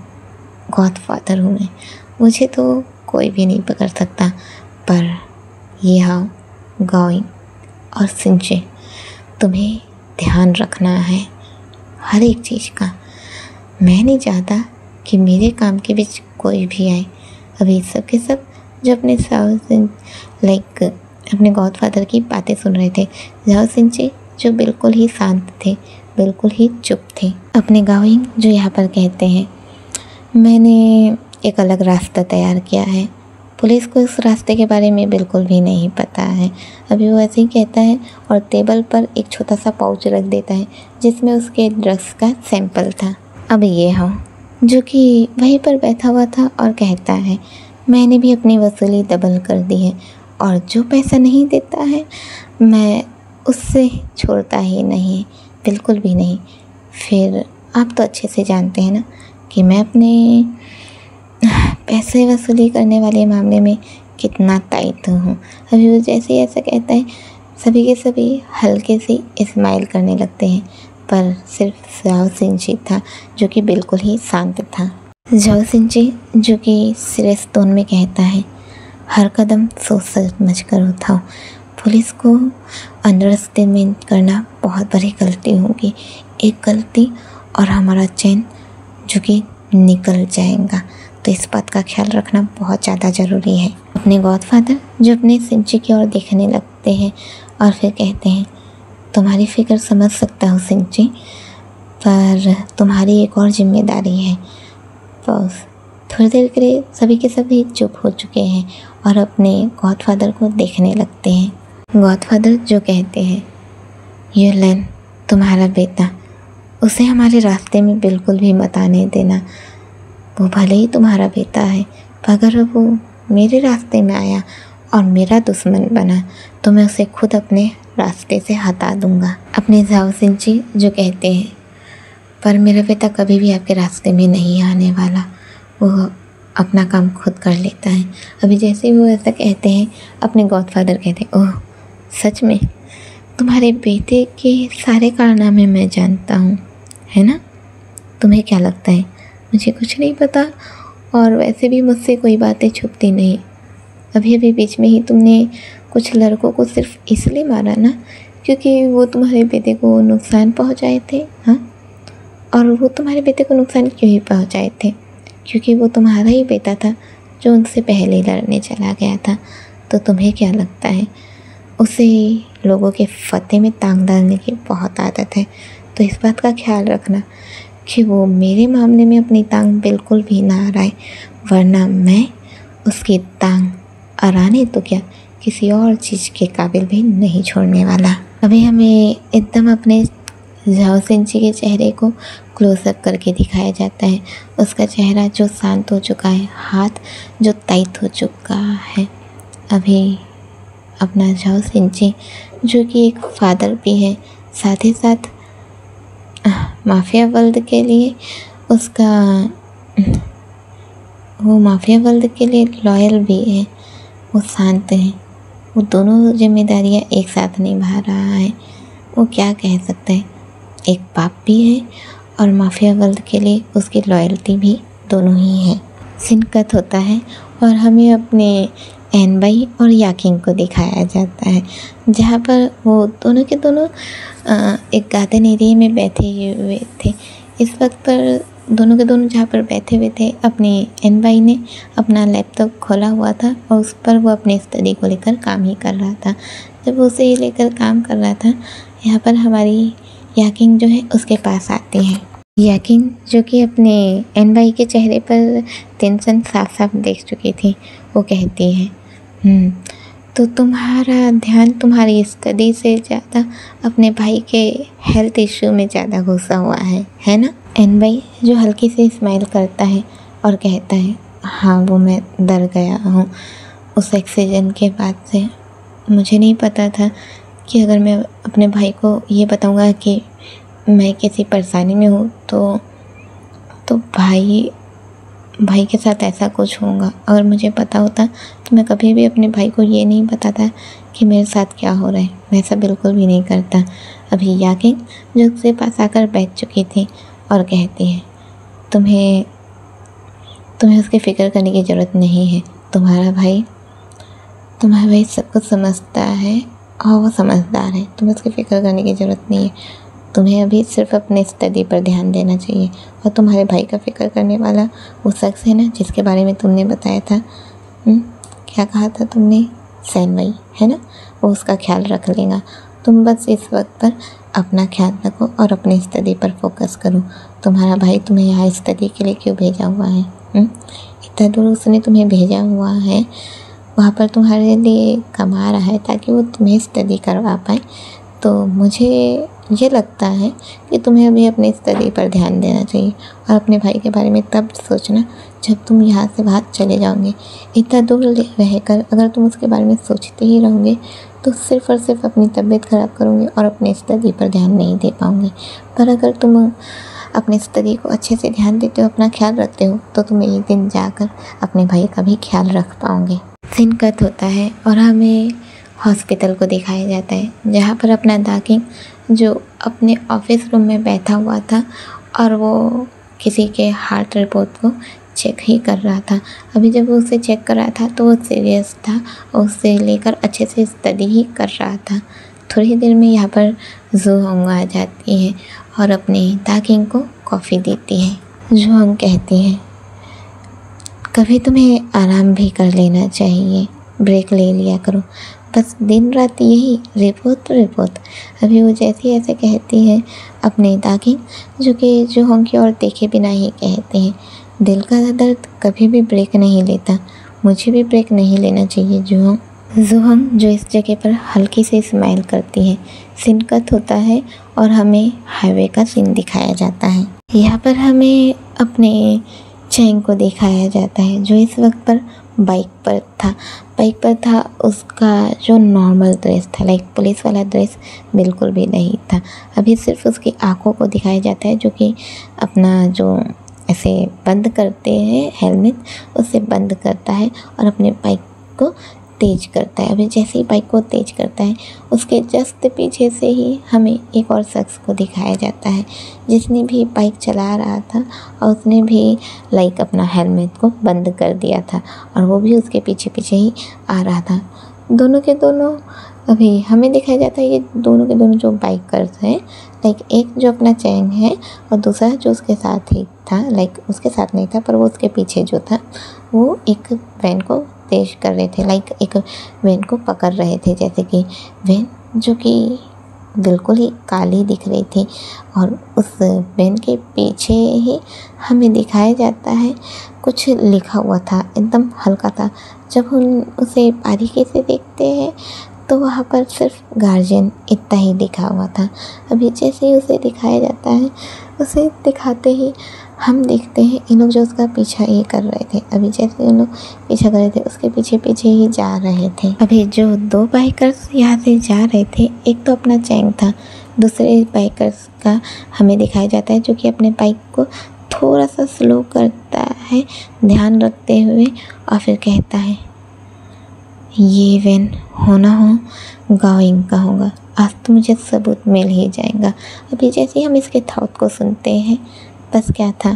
गॉडफादर हूँ मैं। मुझे तो कोई भी नहीं पकड़ सकता। पर ये हाओ, गाओइंग और सिंचे, तुम्हें ध्यान रखना है हर एक चीज़ का। मैं नहीं चाहता कि मेरे काम के बीच कोई भी आए। अभी सब के सब जो अपने लाइक अपने गॉडफादर की बातें सुन रहे थे। झाओ सिंचे जो बिल्कुल ही शांत थे, बिल्कुल ही चुप थे। अपने गाओइंग जो यहाँ पर कहते हैं मैंने एक अलग रास्ता तैयार किया है, पुलिस को इस रास्ते के बारे में बिल्कुल भी नहीं पता है। अभी वो ऐसे ही कहता है और टेबल पर एक छोटा सा पाउच रख देता है जिसमें उसके ड्रग्स का सैंपल था। अब ये हाओ जो कि वहीं पर बैठा हुआ था और कहता है मैंने भी अपनी वसूली डबल कर दी है और जो पैसा नहीं देता है मैं उससे छोड़ता ही नहीं, बिल्कुल भी नहीं। फिर आप तो अच्छे से जानते हैं ना कि मैं अपने पैसे वसूली करने वाले मामले में कितना टाइट हूँ। अभी वो जैसे ही ऐसा कहता है सभी के सभी हल्के से स्माइल करने लगते हैं, पर सिर्फ झाओ सिंची था जो कि बिल्कुल ही शांत था। झाओ सिंची जो कि सीरियस टोन में कहता है हर कदम सोच समझ कर उठाओ, पुलिस को अंडर एस्टिमेट करना बहुत बड़ी गलती होगी। एक गलती और हमारा चैन जो कि निकल जाएगा, तो इस बात का ख्याल रखना बहुत ज़्यादा ज़रूरी है। अपने गॉडफादर जो अपने सिंची की ओर देखने लगते हैं और फिर कहते हैं तुम्हारी फिक्र समझ सकता हूँ सिंची, पर तुम्हारी एक और जिम्मेदारी है। बस थोड़ी देर के लिए सभी के सभी चुप हो चुके हैं और अपने गॉडफादर को देखने लगते हैं। गॉडफादर जो कहते हैं यूलेन तुम्हारा बेटा, उसे हमारे रास्ते में बिल्कुल भी मत आने देना। वो भले ही तुम्हारा बेटा है, पर अगर वो मेरे रास्ते में आया और मेरा दुश्मन बना तो मैं उसे खुद अपने रास्ते से हटा दूंगा। अपने झाओ सिंची जो कहते हैं पर मेरा बेटा कभी भी आपके रास्ते में नहीं आने वाला, वो अपना काम खुद कर लेता है। अभी जैसे ही वो ऐसा कहते हैं अपने गॉडफादर कहते हैं ओह सच में, तुम्हारे बेटे के सारे कारनामे मैं जानता हूँ, है ना? तुम्हें क्या लगता है मुझे कुछ नहीं पता? और वैसे भी मुझसे कोई बातें छुपती नहीं। अभी अभी बीच में ही तुमने कुछ लड़कों को सिर्फ इसलिए मारा ना क्योंकि वो तुम्हारे बेटे को नुकसान पहुंचाए थे। हाँ, और वो तुम्हारे बेटे को नुकसान क्यों ही पहुंचाए थे? क्योंकि वो तुम्हारा ही बेटा था जो उनसे पहले लड़ने चला गया था। तो तुम्हें क्या लगता है उसे लोगों के फतेह में टांग डालने की बहुत आदत है। तो इस बात का ख्याल रखना कि वो मेरे मामले में अपनी टांग बिल्कुल भी ना अड़ाए, वरना मैं उसकी टांग अड़ाने तो क्या किसी और चीज़ के काबिल भी नहीं छोड़ने वाला। अभी हमें एकदम अपने झाओ सिंची के चेहरे को क्लोजअप करके दिखाया जाता है। उसका चेहरा जो शांत हो चुका है, हाथ जो टाइट हो चुका है। अभी अपना झाओ सिंची जो कि एक फादर भी है, साथ ही साथ माफिया वर्ल्ड के लिए उसका वो माफिया वर्ल्ड के लिए लॉयल भी है, वो शांत है, वो दोनों जिम्मेदारियां एक साथ निभा रहा है। वो क्या कह सकता है, एक बाप भी है और माफिया वर्ल्ड के लिए उसकी लॉयल्टी भी दोनों ही है। सीन कट होता है और हमें अपने एनबाई और याकिंग को दिखाया जाता है, जहाँ पर वो दोनों के दोनों एक गार्डन एरिया में बैठे हुए थे। इस वक्त पर दोनों के दोनों जहाँ पर बैठे हुए थे, अपने एनबाई ने अपना लैपटॉप खोला हुआ था और उस पर वो अपने स्टडी को लेकर काम ही कर रहा था। जब वो उसे ही लेकर काम कर रहा था, यहाँ पर हमारी याकिंग जो है उसके पास आती है। याकिंग जो कि अपने एनबाई के चेहरे पर टेंशन साफ साफ देख चुकी थी, वो कहती है तो तुम्हारा ध्यान तुम्हारी स्टडी से ज़्यादा अपने भाई के हेल्थ इश्यू में ज़्यादा घुसा हुआ है ना। एनबाई जो हल्की से स्माइल करता है और कहता है हाँ, वो मैं डर गया हूँ उस एक्सीडेंट के बाद से। मुझे नहीं पता था कि अगर मैं अपने भाई को ये बताऊँगा कि मैं किसी परेशानी में हूँ तो भाई के साथ ऐसा कुछ होगा। अगर मुझे पता होता तो मैं कभी भी अपने भाई को ये नहीं बताता कि मेरे साथ क्या हो रहा है। मैं ऐसा बिल्कुल भी नहीं करता। अभी याकिंग जो उसके पास आकर बैठ चुकी थी और कहती है तुम्हें उसकी फ़िक्र करने की ज़रूरत नहीं है। तुम्हारा भाई सब कुछ समझता है और वो समझदार है। तुम्हें उसकी फ़िक्र करने की ज़रूरत नहीं है। तुम्हें अभी सिर्फ अपने स्टडी पर ध्यान देना चाहिए। और तुम्हारे भाई का फ़िक्र करने वाला वो शख्स है ना, जिसके बारे में तुमने बताया था, क्या कहा था तुमने, सैन भाई है ना, वो उसका ख्याल रख लेगा। तुम बस इस वक्त पर अपना ख्याल रखो और अपनी स्टडी पर फोकस करो। तुम्हारा भाई तुम्हें यहाँ स्टडी के लिए क्यों भेजा हुआ है? इतना दूर उसने तुम्हें भेजा हुआ है, वहाँ पर तुम्हारे लिए कमा रहा है ताकि वो तुम्हें स्टडी करवा पाए। तो मुझे ये लगता है कि तुम्हें अभी अपनी स्टडी पर ध्यान देना चाहिए और अपने भाई के बारे में तब सोचना जब तुम यहाँ से बाहर चले जाओगे। इतना दूर रहकर अगर तुम उसके बारे में सोचते ही रहोगे तो सिर्फ़ और सिर्फ अपनी तबीयत ख़राब करोगे और अपने स्टडी पर ध्यान नहीं दे पाओगे। पर अगर तुम अपने स्टडी को अच्छे से ध्यान देते हो, अपना ख्याल रखते हो, तो तुम एक दिन जाकर अपने भाई का भी ख्याल रख पाओगे। सीन कट होता है और हमें हॉस्पिटल को दिखाया जाता है, जहाँ पर अपना दाकिंग जो अपने ऑफिस रूम में बैठा हुआ था और वो किसी के हार्ट रिपोर्ट को चेक ही कर रहा था। अभी जब वो उसे चेक कर रहा था तो वो सीरियस था और उसे लेकर अच्छे से स्टडी ही कर रहा था। थोड़ी देर में यहाँ पर जुहोंग आ जाती है और अपने दाकिंग को कॉफ़ी देती है। जुहोंग कहती है कभी तुम्हें आराम भी कर लेना चाहिए, ब्रेक ले लिया करो, बस दिन रात यही रिपोर्ट। अभी वो जैसे ऐसे कहती है, अपने दाकिंग जो कि जुहोंग की ओर देखे बिना ही कहते हैं दिल का दर्द कभी भी ब्रेक नहीं लेता, मुझे भी ब्रेक नहीं लेना चाहिए जुहोंग जो इस जगह पर हल्की से स्माइल करती है। सीन कट होता है और हमें हाईवे का सीन दिखाया जाता है। यहाँ पर हमें अपने चैंग को दिखाया जाता है जो इस वक्त पर बाइक पर था। उसका जो नॉर्मल ड्रेस था, लाइक पुलिस वाला ड्रेस बिल्कुल भी नहीं था। अभी सिर्फ उसकी आंखों को दिखाया जाता है जो कि अपना जो ऐसे बंद करते हैं हेलमेट, उसे बंद करता है और अपने बाइक को तेज करता है। अभी जैसे ही बाइक को तेज करता है, उसके जस्ट पीछे से ही हमें एक और शख्स को दिखाया जाता है जिसने भी बाइक चला रहा था और उसने भी लाइक अपना हेलमेट को बंद कर दिया था और वो भी उसके पीछे पीछे ही आ रहा था। दोनों के दोनों अभी हमें दिखाया जाता है ये दोनों के दोनों जो बाइकर्स हैं, लाइक एक जो अपना चैंग है और दूसरा जो उसके साथ ही था, लाइक उसके साथ नहीं था पर वो उसके पीछे जो था, वो एक वैन को तेज कर रहे थे, लाइक एक वैन को पकड़ रहे थे। जैसे कि वैन जो कि बिल्कुल ही काली दिख रही थी और उस वैन के पीछे ही हमें दिखाया जाता है कुछ लिखा हुआ था, एकदम हल्का था। जब हम उसे बारीकी से देखते हैं तो वहाँ पर सिर्फ गार्जियन इतना ही लिखा हुआ था। अभी जैसे ही उसे दिखाया जाता है, उसे दिखाते ही हम देखते हैं इन लोग जो उसका पीछा ये कर रहे थे। अभी जैसे उन लोग पीछा कर रहे थे उसके पीछे पीछे ही जा रहे थे। अभी जो 2 बाइकर्स यहाँ से जा रहे थे, एक तो अपना चैंग था, दूसरे बाइकर्स का हमें दिखाया जाता है जो कि अपने बाइक को थोड़ा सा स्लो करता है ध्यान रखते हुए, और फिर कहता है ये वैन होना हो गाँव का होगा, आज तो मुझे सबूत मिल ही जाएगा। अभी जैसे हम इसके थॉट को सुनते हैं, बस क्या था,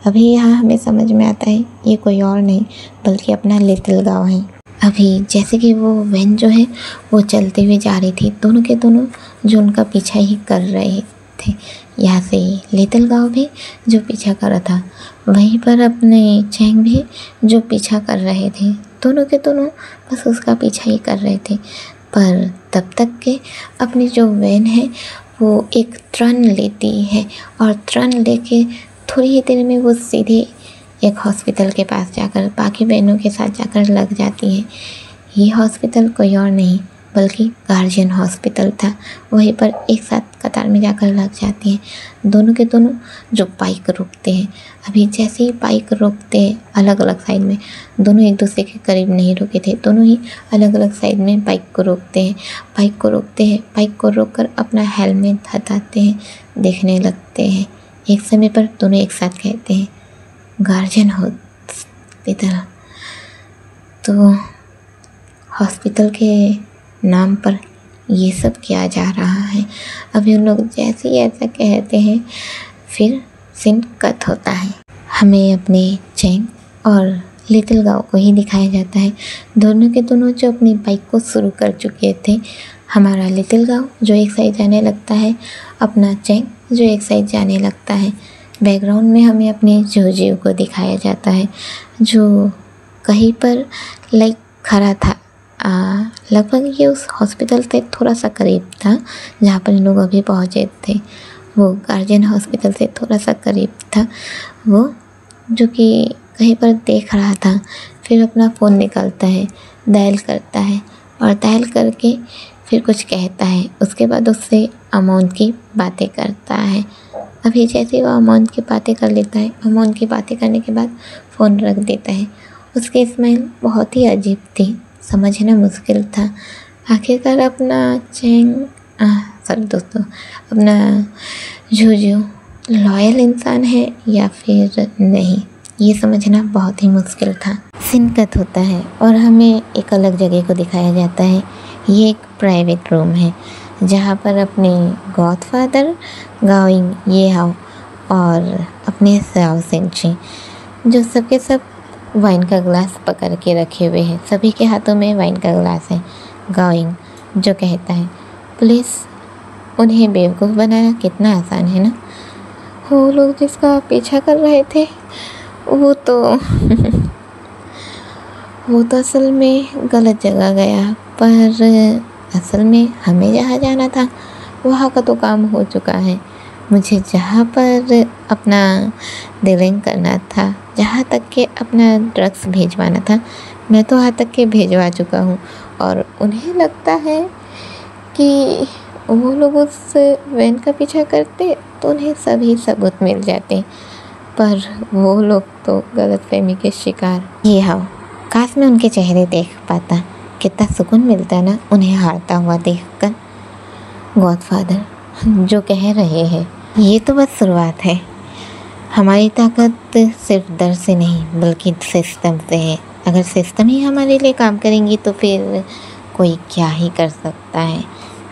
अभी यहाँ हमें समझ में आता है ये कोई और नहीं बल्कि अपना लिटिल गाँव है। अभी जैसे कि वो वैन जो है वो चलते हुए जा रही थी, दोनों के दोनों जो उनका पीछा ही कर रहे थे। यहाँ से लिटिल गाँव भी जो पीछा कर रहा था, वहीं पर अपने चैंग भी जो पीछा कर रहे थे, दोनों के दोनों बस उसका पीछा ही कर रहे थे। पर तब तक के अपनी जो वैन है वो एक टर्न लेती है, और टर्न लेके थोड़ी ही देर में वो सीधे एक हॉस्पिटल के पास जाकर बाकी बहनों के साथ जाकर लग जाती है। ये हॉस्पिटल कोई और नहीं बल्कि गार्जियन हॉस्पिटल था। वहीं पर एक साथ कतार में जाकर लग जाती हैं। दोनों के दोनों जो बाइक रोकते हैं, अभी जैसे ही बाइक रोकते हैं अलग अलग साइड में, दोनों एक दूसरे के करीब नहीं रुके थे, दोनों ही अलग अलग साइड में बाइक को रोकते हैं। बाइक को रोक कर अपना हेलमेट हटाते हैं, देखने लगते हैं। एक समय पर दोनों एक साथ कहते हैं गार्जियन हॉस्पिटल। तो हॉस्पिटल के नाम पर ये सब किया जा रहा है। अभी उन लोग जैसे ही ऐसा कहते हैं फिर सीन कट होता है। हमें अपने चैंग और लिटिल गाँव को ही दिखाया जाता है। दोनों के दोनों जो अपनी बाइक को शुरू कर चुके थे। हमारा लिटिल गाँव जो एक साइड जाने लगता है, अपना चैंग जो एक साइड जाने लगता है। बैकग्राउंड में हमें अपने जोजियो को दिखाया जाता है जो कहीं पर खड़ा था। लगभग ये उस हॉस्पिटल से थोड़ा सा करीब था जहाँ पर लोग अभी पहुँचे थे। वो गार्जियन हॉस्पिटल से थोड़ा सा करीब था वो, जो कि कहीं पर देख रहा था। फिर अपना फ़ोन निकालता है, डायल करता है, और डायल करके फिर कुछ कहता है। उसके बाद उससे अमाउंट की बातें करता है। अभी जैसे वो अमाउंट की बातें कर लेता है, अमाउंट की बातें करने के बाद फ़ोन रख देता है। उसकी स्माइल बहुत ही अजीब थी, समझना मुश्किल था। आखिरकार अपना अपना जोजियो लॉयल इंसान है या फिर नहीं, ये समझना बहुत ही मुश्किल था। सीन कट होता है और हमें एक अलग जगह को दिखाया जाता है। ये एक प्राइवेट रूम है जहाँ पर अपने गॉडफादर गाओइंग ये हाउ और अपने साओ सेंची जो सबके सब वाइन का ग्लास पकड़ के रखे हुए हैं। सभी के हाथों में वाइन का ग्लास है। गाओइंग जो कहता है पुलिस उन्हें बेवकूफ़ बनाना कितना आसान है ना। वो लोग जिसका पीछा कर रहे थे वो तो असल में गलत जगह गया, पर असल में हमें जहाँ जाना था वहाँ का तो काम हो चुका है। मुझे जहाँ पर अपना डिलिंग करना था, जहाँ तक के अपना ड्रग्स भेजवाना था, मैं तो वहाँ तक के भेजवा चुका हूँ। और उन्हें लगता है कि वो लोग उस वैन का पीछा करते तो उन्हें सभी सबूत मिल जाते, पर वो लोग तो गलतफहमी के शिकार। ये हाँ, काश मैं उनके चेहरे देख पाता, कितना सुकून मिलता ना उन्हें हारता हुआ देखकर। गॉडफादर जो कह रहे हैं ये तो बस शुरुआत है। हमारी ताकत सिर्फ डर से नहीं बल्कि सिस्टम से है। अगर सिस्टम ही हमारे लिए काम करेंगी तो फिर कोई क्या ही कर सकता है।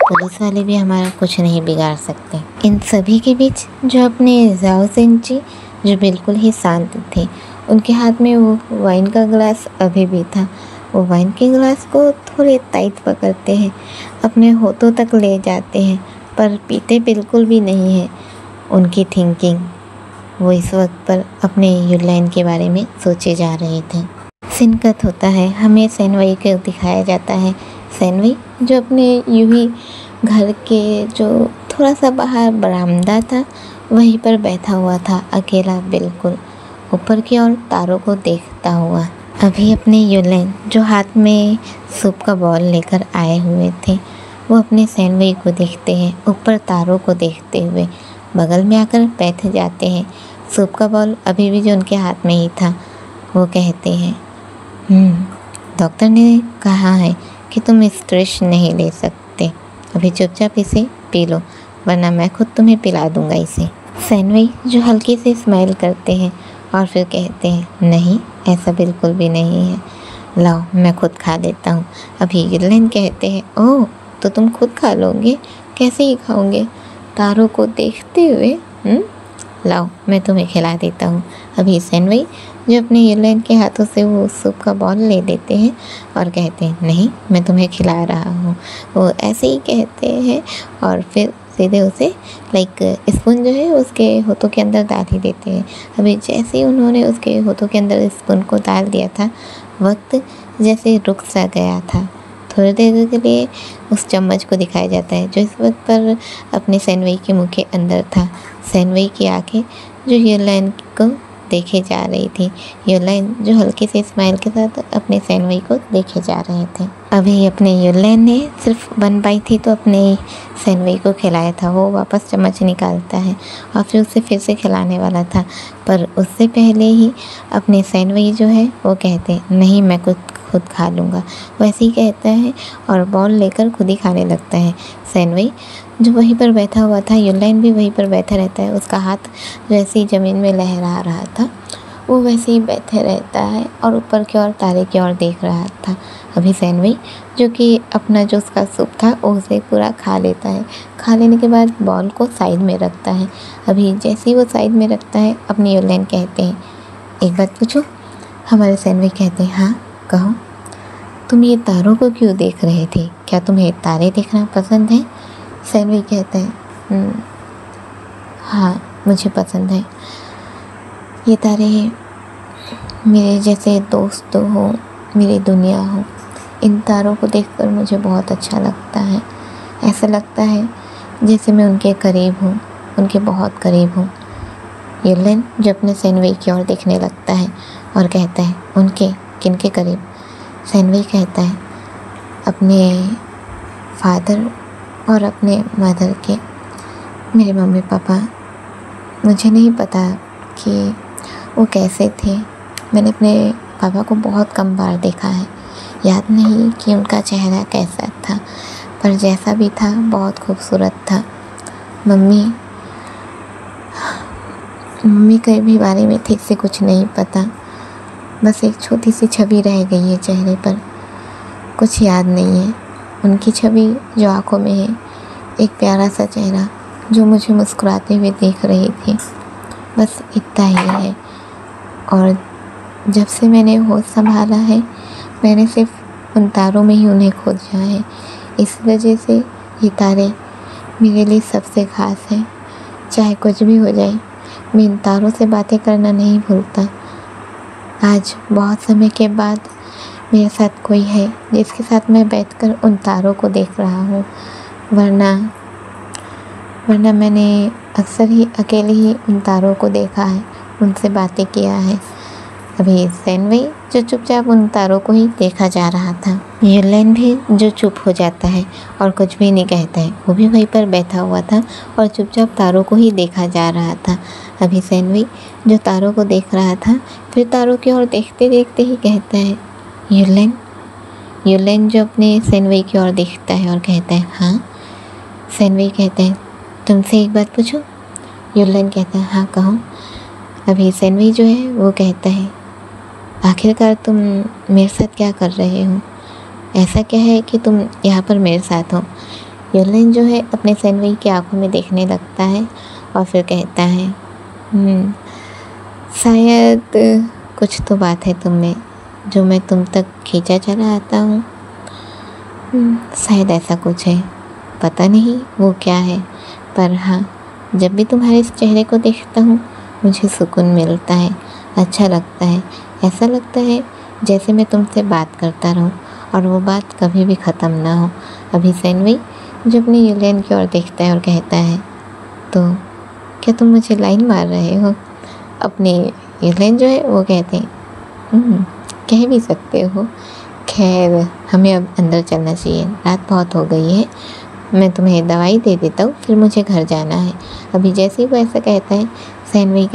पुलिस वाले भी हमारा कुछ नहीं बिगाड़ सकते। इन सभी के बीच जो अपने जाओ सेंची जो बिल्कुल ही शांत थे, उनके हाथ में वो वाइन का ग्लास अभी भी था। वो वाइन के ग्लास को थोड़े टाइट पकड़ते हैं, अपने होठों तक ले जाते हैं, पर पीते बिल्कुल भी नहीं है। उनकी थिंकिंग वो इस वक्त पर अपने यूलाइन के बारे में सोचे जा रहे थे। सीन कट होता है, हमें सेनवई को दिखाया जाता है। सेनवई जो अपने यूं ही घर के जो थोड़ा सा बाहर बरामदा था वहीं पर बैठा हुआ था, अकेला बिल्कुल, ऊपर की ओर तारों को देखता हुआ। अभी अपने यूलाइन जो हाथ में सूप का बॉल लेकर आए हुए थे, वो अपने सेनवई को देखते हैं, ऊपर तारों को देखते हुए बगल में आकर बैठ जाते हैं। सूप का बॉल अभी भी जो उनके हाथ में ही था। वो कहते हैं, डॉक्टर ने कहा है कि तुम स्ट्रेस नहीं ले सकते, अभी चुपचाप इसे पी लो, वरना मैं खुद तुम्हें पिला दूंगा इसे। सैनवई जो हल्की से स्माइल करते हैं और फिर कहते हैं, नहीं, ऐसा बिल्कुल भी नहीं है, लाओ मैं खुद खा लेता हूँ। अभी यूलेन कहते हैं, ओह, तो तुम खुद खा लोगे? कैसे ही खाओगे? तारों को देखते हुए? लाओ मैं तुम्हें खिला देता हूँ। अभी सैनवई जो अपने यूलेन के हाथों से वो सूप का बॉल ले लेते हैं और कहते हैं, नहीं, मैं तुम्हें खिला रहा हूँ। वो ऐसे ही कहते हैं और फिर सीधे उसे स्पून जो है उसके होठों के अंदर डाल ही देते हैं। अभी जैसे ही उन्होंने उसके होठों के अंदर स्पून को डाल दिया था, वक्त जैसे रुक सा गया था। थोड़ी देर के लिए उस चम्मच को दिखाया जाता है जो इस वक्त पर अपने सैनवई के मुंह के अंदर था। सैनवई की आंखें जो यूलेन को देखे जा रही थी, यूलेन जो हल्के से स्माइल के साथ अपने सैनवई को देखे जा रहे थे। अभी अपने यूलेन ने सिर्फ 1 बाइट थी तो अपने सैनवई को खिलाया था। वो वापस चम्मच निकालता है और फिर उसे फिर से खिलाने वाला था, पर उससे पहले ही अपने सैनवई जो है वो कहते हैं, नहीं, मैं खुद खा लूँगा। वैसे ही कहता है और बॉल लेकर खुद ही खाने लगता है। सैनवई जो वहीं पर बैठा हुआ था, यूलेन भी वहीं पर बैठा रहता है। उसका हाथ जैसे ही ज़मीन में लहरा रहा था, वो वैसे ही बैठे रहता है और ऊपर की ओर तारे की ओर देख रहा था। अभी सैनवई जो कि अपना जो उसका सूप था उसे पूरा खा लेता है। खा लेने के बाद बॉल को साइड में रखता है। अभी जैसे ही वो साइड में रखता है, अपनी यूलेन कहते हैं, एक बात पूछो? हमारे सैनवई कहते हैं, हाँ कहो। तुम ये तारों को क्यों देख रहे थे? क्या तुम्हें तारे देखना पसंद है? सैनवई कहता है, हाँ मुझे पसंद है। ये तारे मेरे जैसे दोस्त हो, मेरी दुनिया हो। इन तारों को देखकर मुझे बहुत अच्छा लगता है। ऐसा लगता है जैसे मैं उनके करीब हूँ, उनके बहुत करीब हूँ। यूलेन जो अपने सैनवई की ओर देखने लगता है और कहता है, उनके किनके करीब? सैनवई कहता है, अपने फादर और अपने मदर के, मेरे मम्मी पापा। मुझे नहीं पता कि वो कैसे थे। मैंने अपने पापा को बहुत कम बार देखा है, याद नहीं कि उनका चेहरा कैसा था, पर जैसा भी था बहुत खूबसूरत था। मम्मी के भी बारे में ठीक से कुछ नहीं पता, बस एक छोटी सी छवि रह गई है चेहरे पर, कुछ याद नहीं है। उनकी छवि जो आँखों में है, एक प्यारा सा चेहरा जो मुझे मुस्कुराते हुए देख रही थी, बस इतना ही है। और जब से मैंने होश संभाला है, मैंने सिर्फ उन तारों में ही उन्हें खोजा है। इस वजह से ये तारे मेरे लिए सबसे ख़ास है। चाहे कुछ भी हो जाए, मैं इन तारों से बातें करना नहीं भूलता। आज बहुत समय के बाद मेरे साथ कोई है जिसके साथ मैं बैठकर उन तारों को देख रहा हूँ, वरना मैंने अक्सर ही अकेले ही उन तारों को देखा है, उनसे बातें किया है। अभी सैनवई जो चुपचाप उन तारों को ही देखा जा रहा था। यूलेन भी जो चुप हो जाता है और कुछ भी नहीं कहता है, वो भी वहीं पर बैठा हुआ था और चुपचाप तारों को ही देखा जा रहा था। अभी सैनवई जो तारों को देख रहा था, फिर तारों की ओर देखते देखते ही कहता है, यूलेन जो अपने सैनवई की ओर देखता है और कहता है, हाँ। सैनवई कहता है, तुमसे एक बात पूछूं? यूलेन कहता है, हाँ कहो। अभी सैनवई जो है वो कहता है, आखिरकार तुम मेरे साथ क्या कर रहे हो? ऐसा क्या है कि तुम यहाँ पर मेरे साथ हो? यूलेन जो है अपने सैनवई की आंखों में देखने लगता है और फिर कहता है, शायद कुछ तो बात है तुम में जो मैं तुम तक खींचा चला आता हूँ। शायद ऐसा कुछ है, पता नहीं वो क्या है, पर हाँ, जब भी तुम्हारे इस चेहरे को देखता हूँ मुझे सुकून मिलता है, अच्छा लगता है। ऐसा लगता है जैसे मैं तुमसे बात करता रहूं और वो बात कभी भी ख़त्म ना हो। अभी सैनवई जो अपने यूलेन की ओर देखता है और कहता है, तो क्या तुम मुझे लाइन मार रहे हो? अपने यूलेन जो है वो कहते हैं, कह भी सकते हो। खैर, हमें अब अंदर चलना चाहिए, रात बहुत हो गई है। मैं तुम्हें दवाई दे देता हूँ, फिर मुझे घर जाना है। अभी जैसे ही वो ऐसा कहता है, सैनवई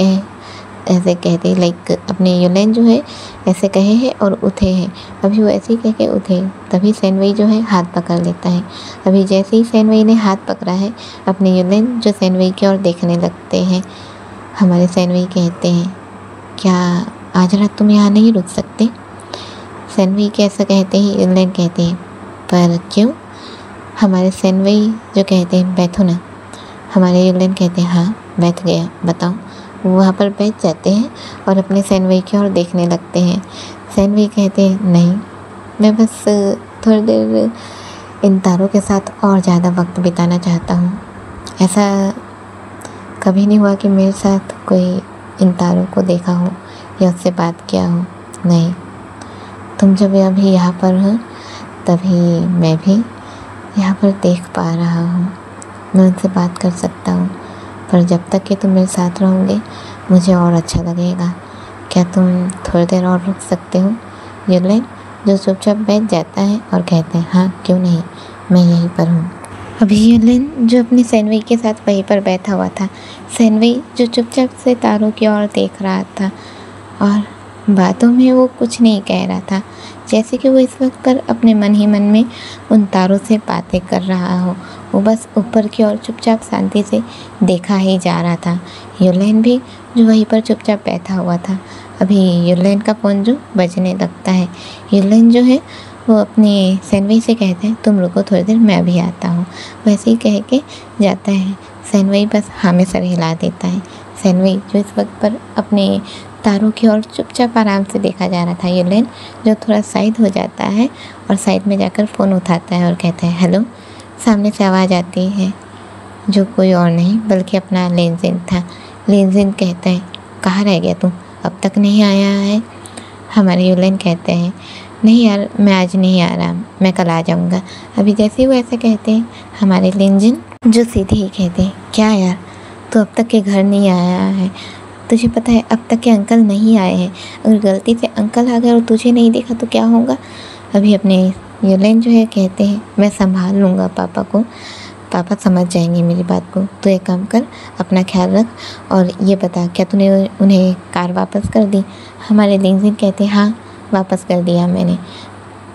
ऐसे कहते लाइक अपने युलेन जो है ऐसे कहे हैं और उठे हैं। अभी वो ऐसे ही कह के उठे, तभी सेनवई जो है हाथ पकड़ लेता है। अभी जैसे ही सेनवई ने हाथ पकड़ा है, अपने युलेन जो सेनवई की ओर देखने लगते हैं। हमारे सेनवई कहते हैं, क्या आज रात तुम यहाँ नहीं रुक सकते? सेनवई के ऐसा कहते ही युलेन कहते हैं, पर क्यों? हमारे सेनवई जो कहते हैं, बैठो ना। हमारे युलेन कहते हैं, हाँ बैठ गया, बताओ। वो वहाँ पर बैठ जाते हैं और अपने सेनवई की ओर देखने लगते हैं। सेनवई कहते हैं, नहीं, मैं बस थोड़ी देर इन तारों के साथ और ज़्यादा वक्त बिताना चाहता हूँ। ऐसा कभी नहीं हुआ कि मेरे साथ कोई इन तारों को देखा हो या उससे बात किया हो। नहीं, तुम जब अभी यहाँ पर हो तभी मैं भी यहाँ पर देख पा रहा हूँ, मैं उनसे बात कर सकता हूँ। पर जब तक कि तुम मेरे साथ रहोगे मुझे और अच्छा लगेगा। क्या तुम थोड़ी देर और रुक सकते हो? युलेन जो चुपचाप बैठ जाता है और कहते हैं, हाँ क्यों नहीं, मैं यहीं पर हूँ। अभी युलेन जो अपनी सेनवई के साथ वहीं पर बैठा हुआ था, सेनवई जो चुपचाप से तारों की ओर देख रहा था और बातों में वो कुछ नहीं कह रहा था, जैसे कि वो इस वक्त पर अपने मन ही मन में उन तारों से बातें कर रहा हो। वो बस ऊपर की ओर चुपचाप शांति से देखा ही जा रहा था। युलेन भी जो वहीं पर चुपचाप बैठा हुआ था। अभी युलेन का फ़ोन जो बजने लगता है। युलेन जो है वो अपने सेनवई से कहते हैं, तुम रुको थोड़ी देर, मैं अभी आता हूँ। वैसे ही कह के जाता है। सेनवई बस हाँ में सर हिला देता है। सेनवई जो इस वक्त पर अपने तारों की ओर चुपचाप आराम से देखा जा रहा था। युलेन जो थोड़ा साइड हो जाता है और साइड में जाकर फ़ोन उठाता है और कहता है, हेलो। सामने से आवाज़ आती है जो कोई और नहीं बल्कि अपना लेनजिन था। लेनजिन कहता है, कहाँ रह गया तू, अब तक नहीं आया है? हमारे युलेन कहते हैं, नहीं यार, मैं आज नहीं आ रहा, मैं कल आ जाऊँगा। अभी जैसे ही वो ऐसा कहते हैं, हमारे लेनजिन जो सीधे ही कहते हैं, क्या यार तू अब तक के घर नहीं आया है? तुझे पता है अब तक के अंकल नहीं आए हैं, अगर गलती से अंकल आ गए और तुझे नहीं देखा तो क्या होगा? अभी अपने युलेन जो है कहते हैं, मैं संभाल लूँगा पापा को, पापा समझ जाएंगे मेरी बात को। तो एक काम कर, अपना ख्याल रख और ये बता, क्या तूने उन्हें कार वापस कर दी? हमारे लेनजिन कहते हैं, हाँ वापस कर दिया मैंने।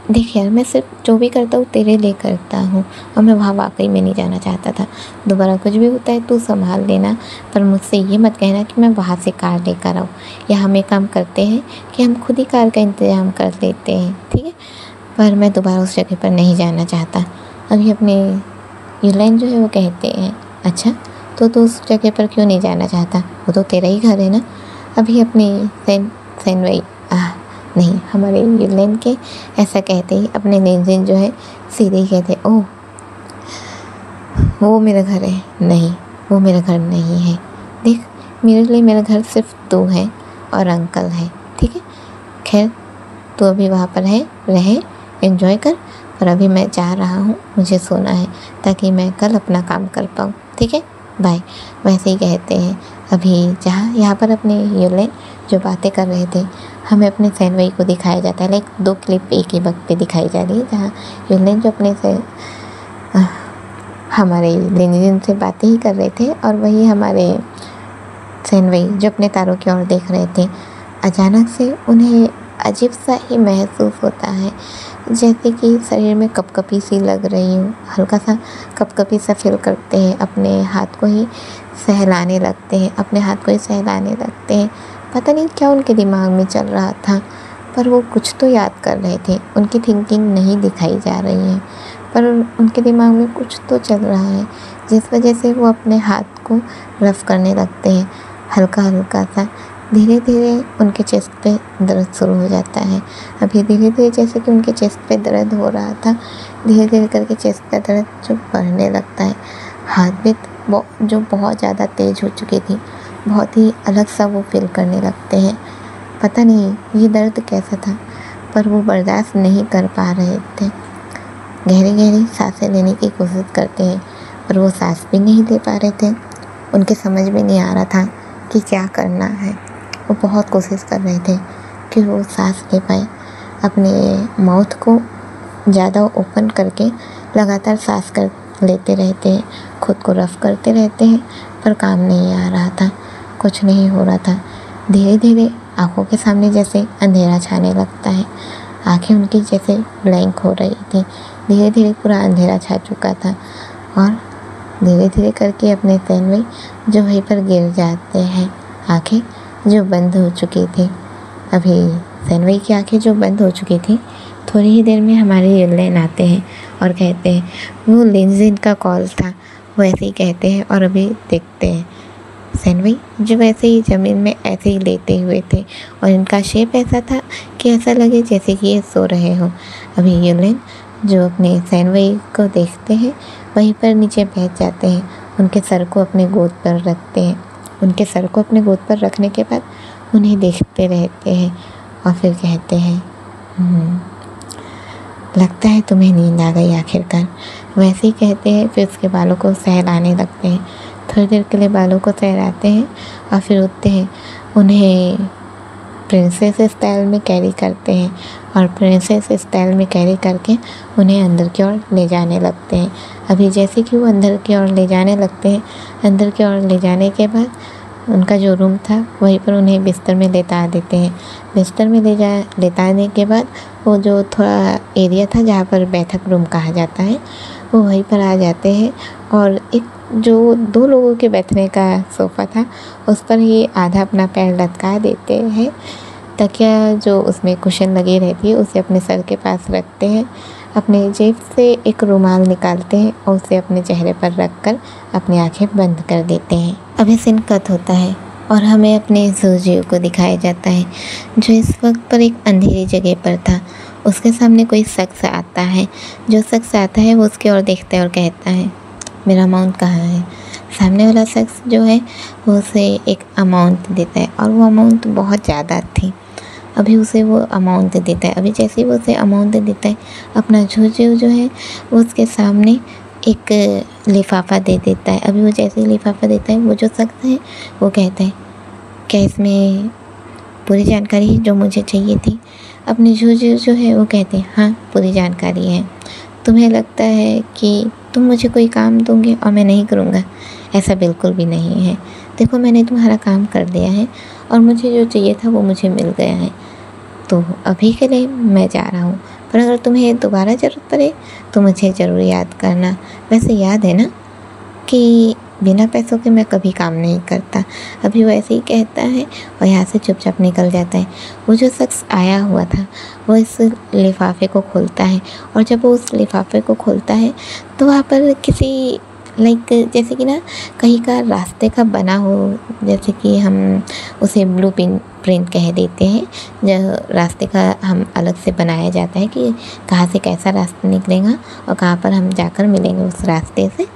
देख यार, मैं सिर्फ जो भी करता हूँ तेरे लिए करता हूँ और मैं वहाँ वाकई में नहीं जाना चाहता था। दोबारा कुछ भी होता है तू संभाल लेना, पर मुझसे ये मत कहना कि मैं वहाँ से कार लेकर आऊँ। या हम एक काम करते हैं कि हम खुद ही कार का इंतज़ाम कर लेते हैं, ठीक है? पर मैं दोबारा उस जगह पर नहीं जाना चाहता। अभी अपने युलेन जो है वो कहते हैं, अच्छा तो उस जगह पर क्यों नहीं जाना चाहता? वो तो तेरा ही घर है ना। अभी अपने सेनवई नहीं, हमारे युलेन के ऐसा कहते ही अपने लेनजिन जो है सीधे ही कहते, ओह वो मेरा घर है। नहीं, वो मेरा घर नहीं है। देख, मेरे लिए मेरा घर सिर्फ तू है और अंकल है, ठीक है? खैर तू अभी वहाँ पर है, रहे, एंजॉय कर, पर अभी मैं जा रहा हूँ, मुझे सोना है ताकि मैं कल अपना काम कर पाऊँ, ठीक है? बाय। वैसे ही कहते हैं। अभी जहाँ यहाँ पर अपने युलेन जो बातें कर रहे थे, हमें अपने सेनवई को दिखाया जाता है। लाइक 2 क्लिप एक ही वक्त पे दिखाई जा रही है, जहाँ युलेन जो अपने से हमारे लेनजिन से बातें ही कर रहे थे और वही हमारे सेनवई जो अपने तारों की ओर देख रहे थे। अचानक से उन्हें अजीब सा ही महसूस होता है, जैसे कि शरीर में कपकपी सी लग रही हो। हल्का सा कपकपी सा फील करते हैं, अपने हाथ को ही सहलाने लगते हैं, अपने हाथ को ही सहलाने लगते हैं। पता नहीं क्या उनके दिमाग में चल रहा था, पर वो कुछ तो याद कर रहे थे। उनकी थिंकिंग नहीं दिखाई जा रही है, पर उनके दिमाग में कुछ तो चल रहा है, जिस वजह से वो अपने हाथ को रफ करने लगते हैं, हल्का हल्का सा। धीरे धीरे उनके चेस्ट पे दर्द शुरू हो जाता है। अभी धीरे धीरे जैसे कि उनके चेस्ट पे दर्द हो रहा था, धीरे धीरे करके चेस्ट का दर्द जो बढ़ने लगता है। हाथ भी जो बहुत ज़्यादा तेज़ हो चुकी थी, बहुत ही अलग सा वो फील करने लगते हैं। पता नहीं ये दर्द कैसा था, पर वो बर्दाश्त नहीं कर पा रहे थे। गहरी गहरी सांसें लेने की कोशिश करते हैं, पर वो सांस भी नहीं ले पा रहे थे। उनके समझ में नहीं आ रहा था कि क्या करना है। वो बहुत कोशिश कर रहे थे कि वो सांस ले पाए। अपने माउथ को ज़्यादा ओपन करके लगातार सांस कर लेते रहते हैं, खुद को रफ करते रहते हैं, पर काम नहीं आ रहा था, कुछ नहीं हो रहा था। धीरे धीरे आँखों के सामने जैसे अंधेरा छाने लगता है। आँखें उनकी जैसे ब्लैंक हो रही थी। धीरे धीरे पूरा अंधेरा छा चुका था और धीरे धीरे करके अपने तैन में जो वहीं पर गिर जाते हैं। आँखें जो बंद हो चुकी थी, अभी सैनवई की आंखें जो बंद हो चुकी थी, थोड़ी ही देर में हमारे युलेन आते हैं और कहते हैं वो लिनजिन का कॉल था, वो ऐसे ही कहते हैं और अभी देखते हैं सैनवई जो वैसे ही ज़मीन में ऐसे ही लेटे हुए थे और इनका शेप ऐसा था कि ऐसा लगे जैसे कि ये सो रहे हो। अभी युलेन जो अपने सैनवई को देखते हैं वहीं पर नीचे बैठ जाते हैं, उनके सर को अपने गोद पर रखते हैं। उनके सर को अपने गोद पर रखने के बाद उन्हें देखते रहते हैं और फिर कहते हैं लगता है तुम्हें नींद आ गई आखिरकार। वैसे ही कहते हैं, फिर उसके बालों को सहलाने लगते हैं। थोड़ी देर के लिए बालों को सहलाते हैं और फिर उठते हैं। उन्हें प्रिंसेस स्टाइल में कैरी करते हैं और प्रिंसेस स्टाइल में कैरी करके उन्हें अंदर की ओर ले जाने लगते हैं। अभी जैसे कि वो अंदर की ओर ले जाने लगते हैं, अंदर की ओर ले जाने के बाद उनका जो रूम था वहीं पर उन्हें बिस्तर में लेटा देते हैं। बिस्तर में लेटाने के बाद वो जो थोड़ा एरिया था जहाँ पर बैठक रूम कहा जाता है, वो वहीं पर आ जाते हैं और एक जो 2 लोगों के बैठने का सोफ़ा था उस पर ही आधा अपना पैर लटका देते हैं। तकिया जो उसमें कुशन लगी रहती है उसे अपने सर के पास रखते हैं। अपने जेब से एक रुमाल निकालते हैं और उसे अपने चेहरे पर रखकर अपनी आंखें बंद कर देते हैं। अभी सीन कट होता है और हमें अपने सूजियो को दिखाया जाता है जो इस वक्त पर एक अंधेरी जगह पर था। उसके सामने कोई शख्स आता है। जो शख्स आता है वो उसकी ओर देखता है और कहता है मेरा अमाउंट कहाँ है। सामने वाला शख्स जो है वो उसे एक अमाउंट देता है और वो अमाउंट बहुत ज़्यादा थी। अभी उसे वो अमाउंट देता है। अभी जैसे ही वो उसे अमाउंट देता है, अपना सूजियो जो है वो उसके सामने एक लिफाफा दे देता है। अभी वो जैसे ही लिफाफा देता है, वो जो शख्स है वो कहता है क्या इसमें पूरी जानकारी जो मुझे चाहिए थी। अपने सूजियो जो है वो कहते हैं हाँ पूरी जानकारी है। तुम्हें लगता है कि तुम मुझे कोई काम दोगे और मैं नहीं करूँगा, ऐसा बिल्कुल भी नहीं है। देखो मैंने तुम्हारा काम कर दिया है और मुझे जो चाहिए था वो मुझे मिल गया है, तो अभी के लिए मैं जा रहा हूँ। पर अगर तुम्हें दोबारा ज़रूरत पड़े तो मुझे ज़रूर याद करना। वैसे याद है ना कि बिना पैसों के मैं कभी काम नहीं करता। अभी वो ऐसे ही कहता है और यहाँ से चुपचाप निकल जाता है। वो जो शख्स आया हुआ था वो इस लिफाफे को खोलता है और जब वो उस लिफाफे को खोलता है तो वहाँ पर किसी जैसे कि ना कहीं का रास्ते का बना हो, जैसे कि हम उसे ब्लू प्रिंट कह देते हैं, जो रास्ते का हम अलग से बनाया जाता है कि कहाँ से कैसा रास्ता निकलेगा और कहाँ पर हम जाकर मिलेंगे उस रास्ते से।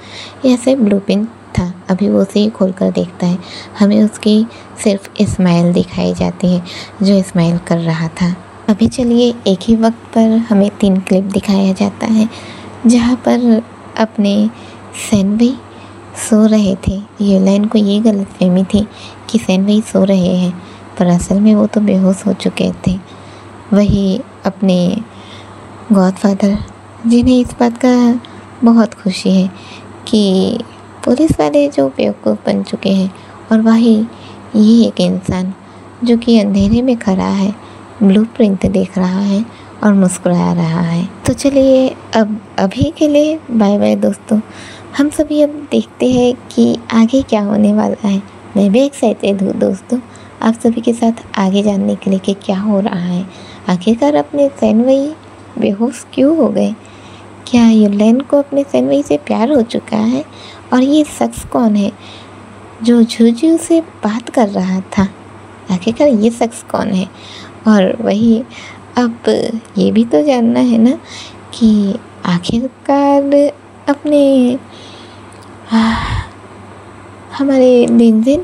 ऐसे ब्लू प्रिंट था। अभी वो उसे खोल कर देखता है। हमें उसकी सिर्फ स्माइल दिखाई जाती है जो स्माइल कर रहा था। अभी चलिए एक ही वक्त पर हमें 3 क्लिप दिखाया जाता है जहाँ पर अपने सैनवई सो रहे थे। युलेन को ये गलतफहमी थी कि सैनवई सो रहे हैं, पर असल में वो तो बेहोश हो चुके थे। वही अपने गॉडफादर जिन्हें इस बात का बहुत खुशी है कि पुलिस वाले जो बेवकूफ़ बन चुके हैं और वही ये एक इंसान जो कि अंधेरे में खड़ा है, ब्लूप्रिंट देख रहा है और मुस्कुरा रहा है। तो चलिए अब अभी के लिए बाय बाय दोस्तों। हम सभी अब देखते हैं कि आगे क्या होने वाला है। मैं भी एक्साइटेड हूँ दोस्तों आप सभी के साथ आगे जानने के लिए कि क्या हो रहा है। आखिरकार अपने सैनवई बेहोश क्यों हो गए? क्या युलेन को अपने सैनवई से प्यार हो चुका है? और ये शख्स कौन है जो सूजियो से बात कर रहा था? आखिरकार ये शख्स कौन है? और वही अब ये भी तो जानना है ना कि आखिरकार अपने हमारे लिनजिन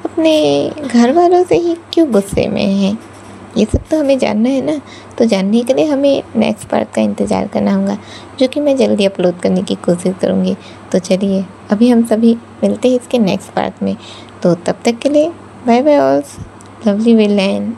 अपने घर वालों से ही क्यों गुस्से में है? ये सब तो हमें जानना है ना। तो जानने के लिए हमें नेक्स्ट पार्ट का इंतज़ार करना होगा, जो कि मैं जल्दी अपलोड करने की कोशिश करूँगी। तो चलिए अभी हम सभी मिलते हैं इसके नेक्स्ट पार्ट में। तो तब तक के लिए bye bye all lovely villain.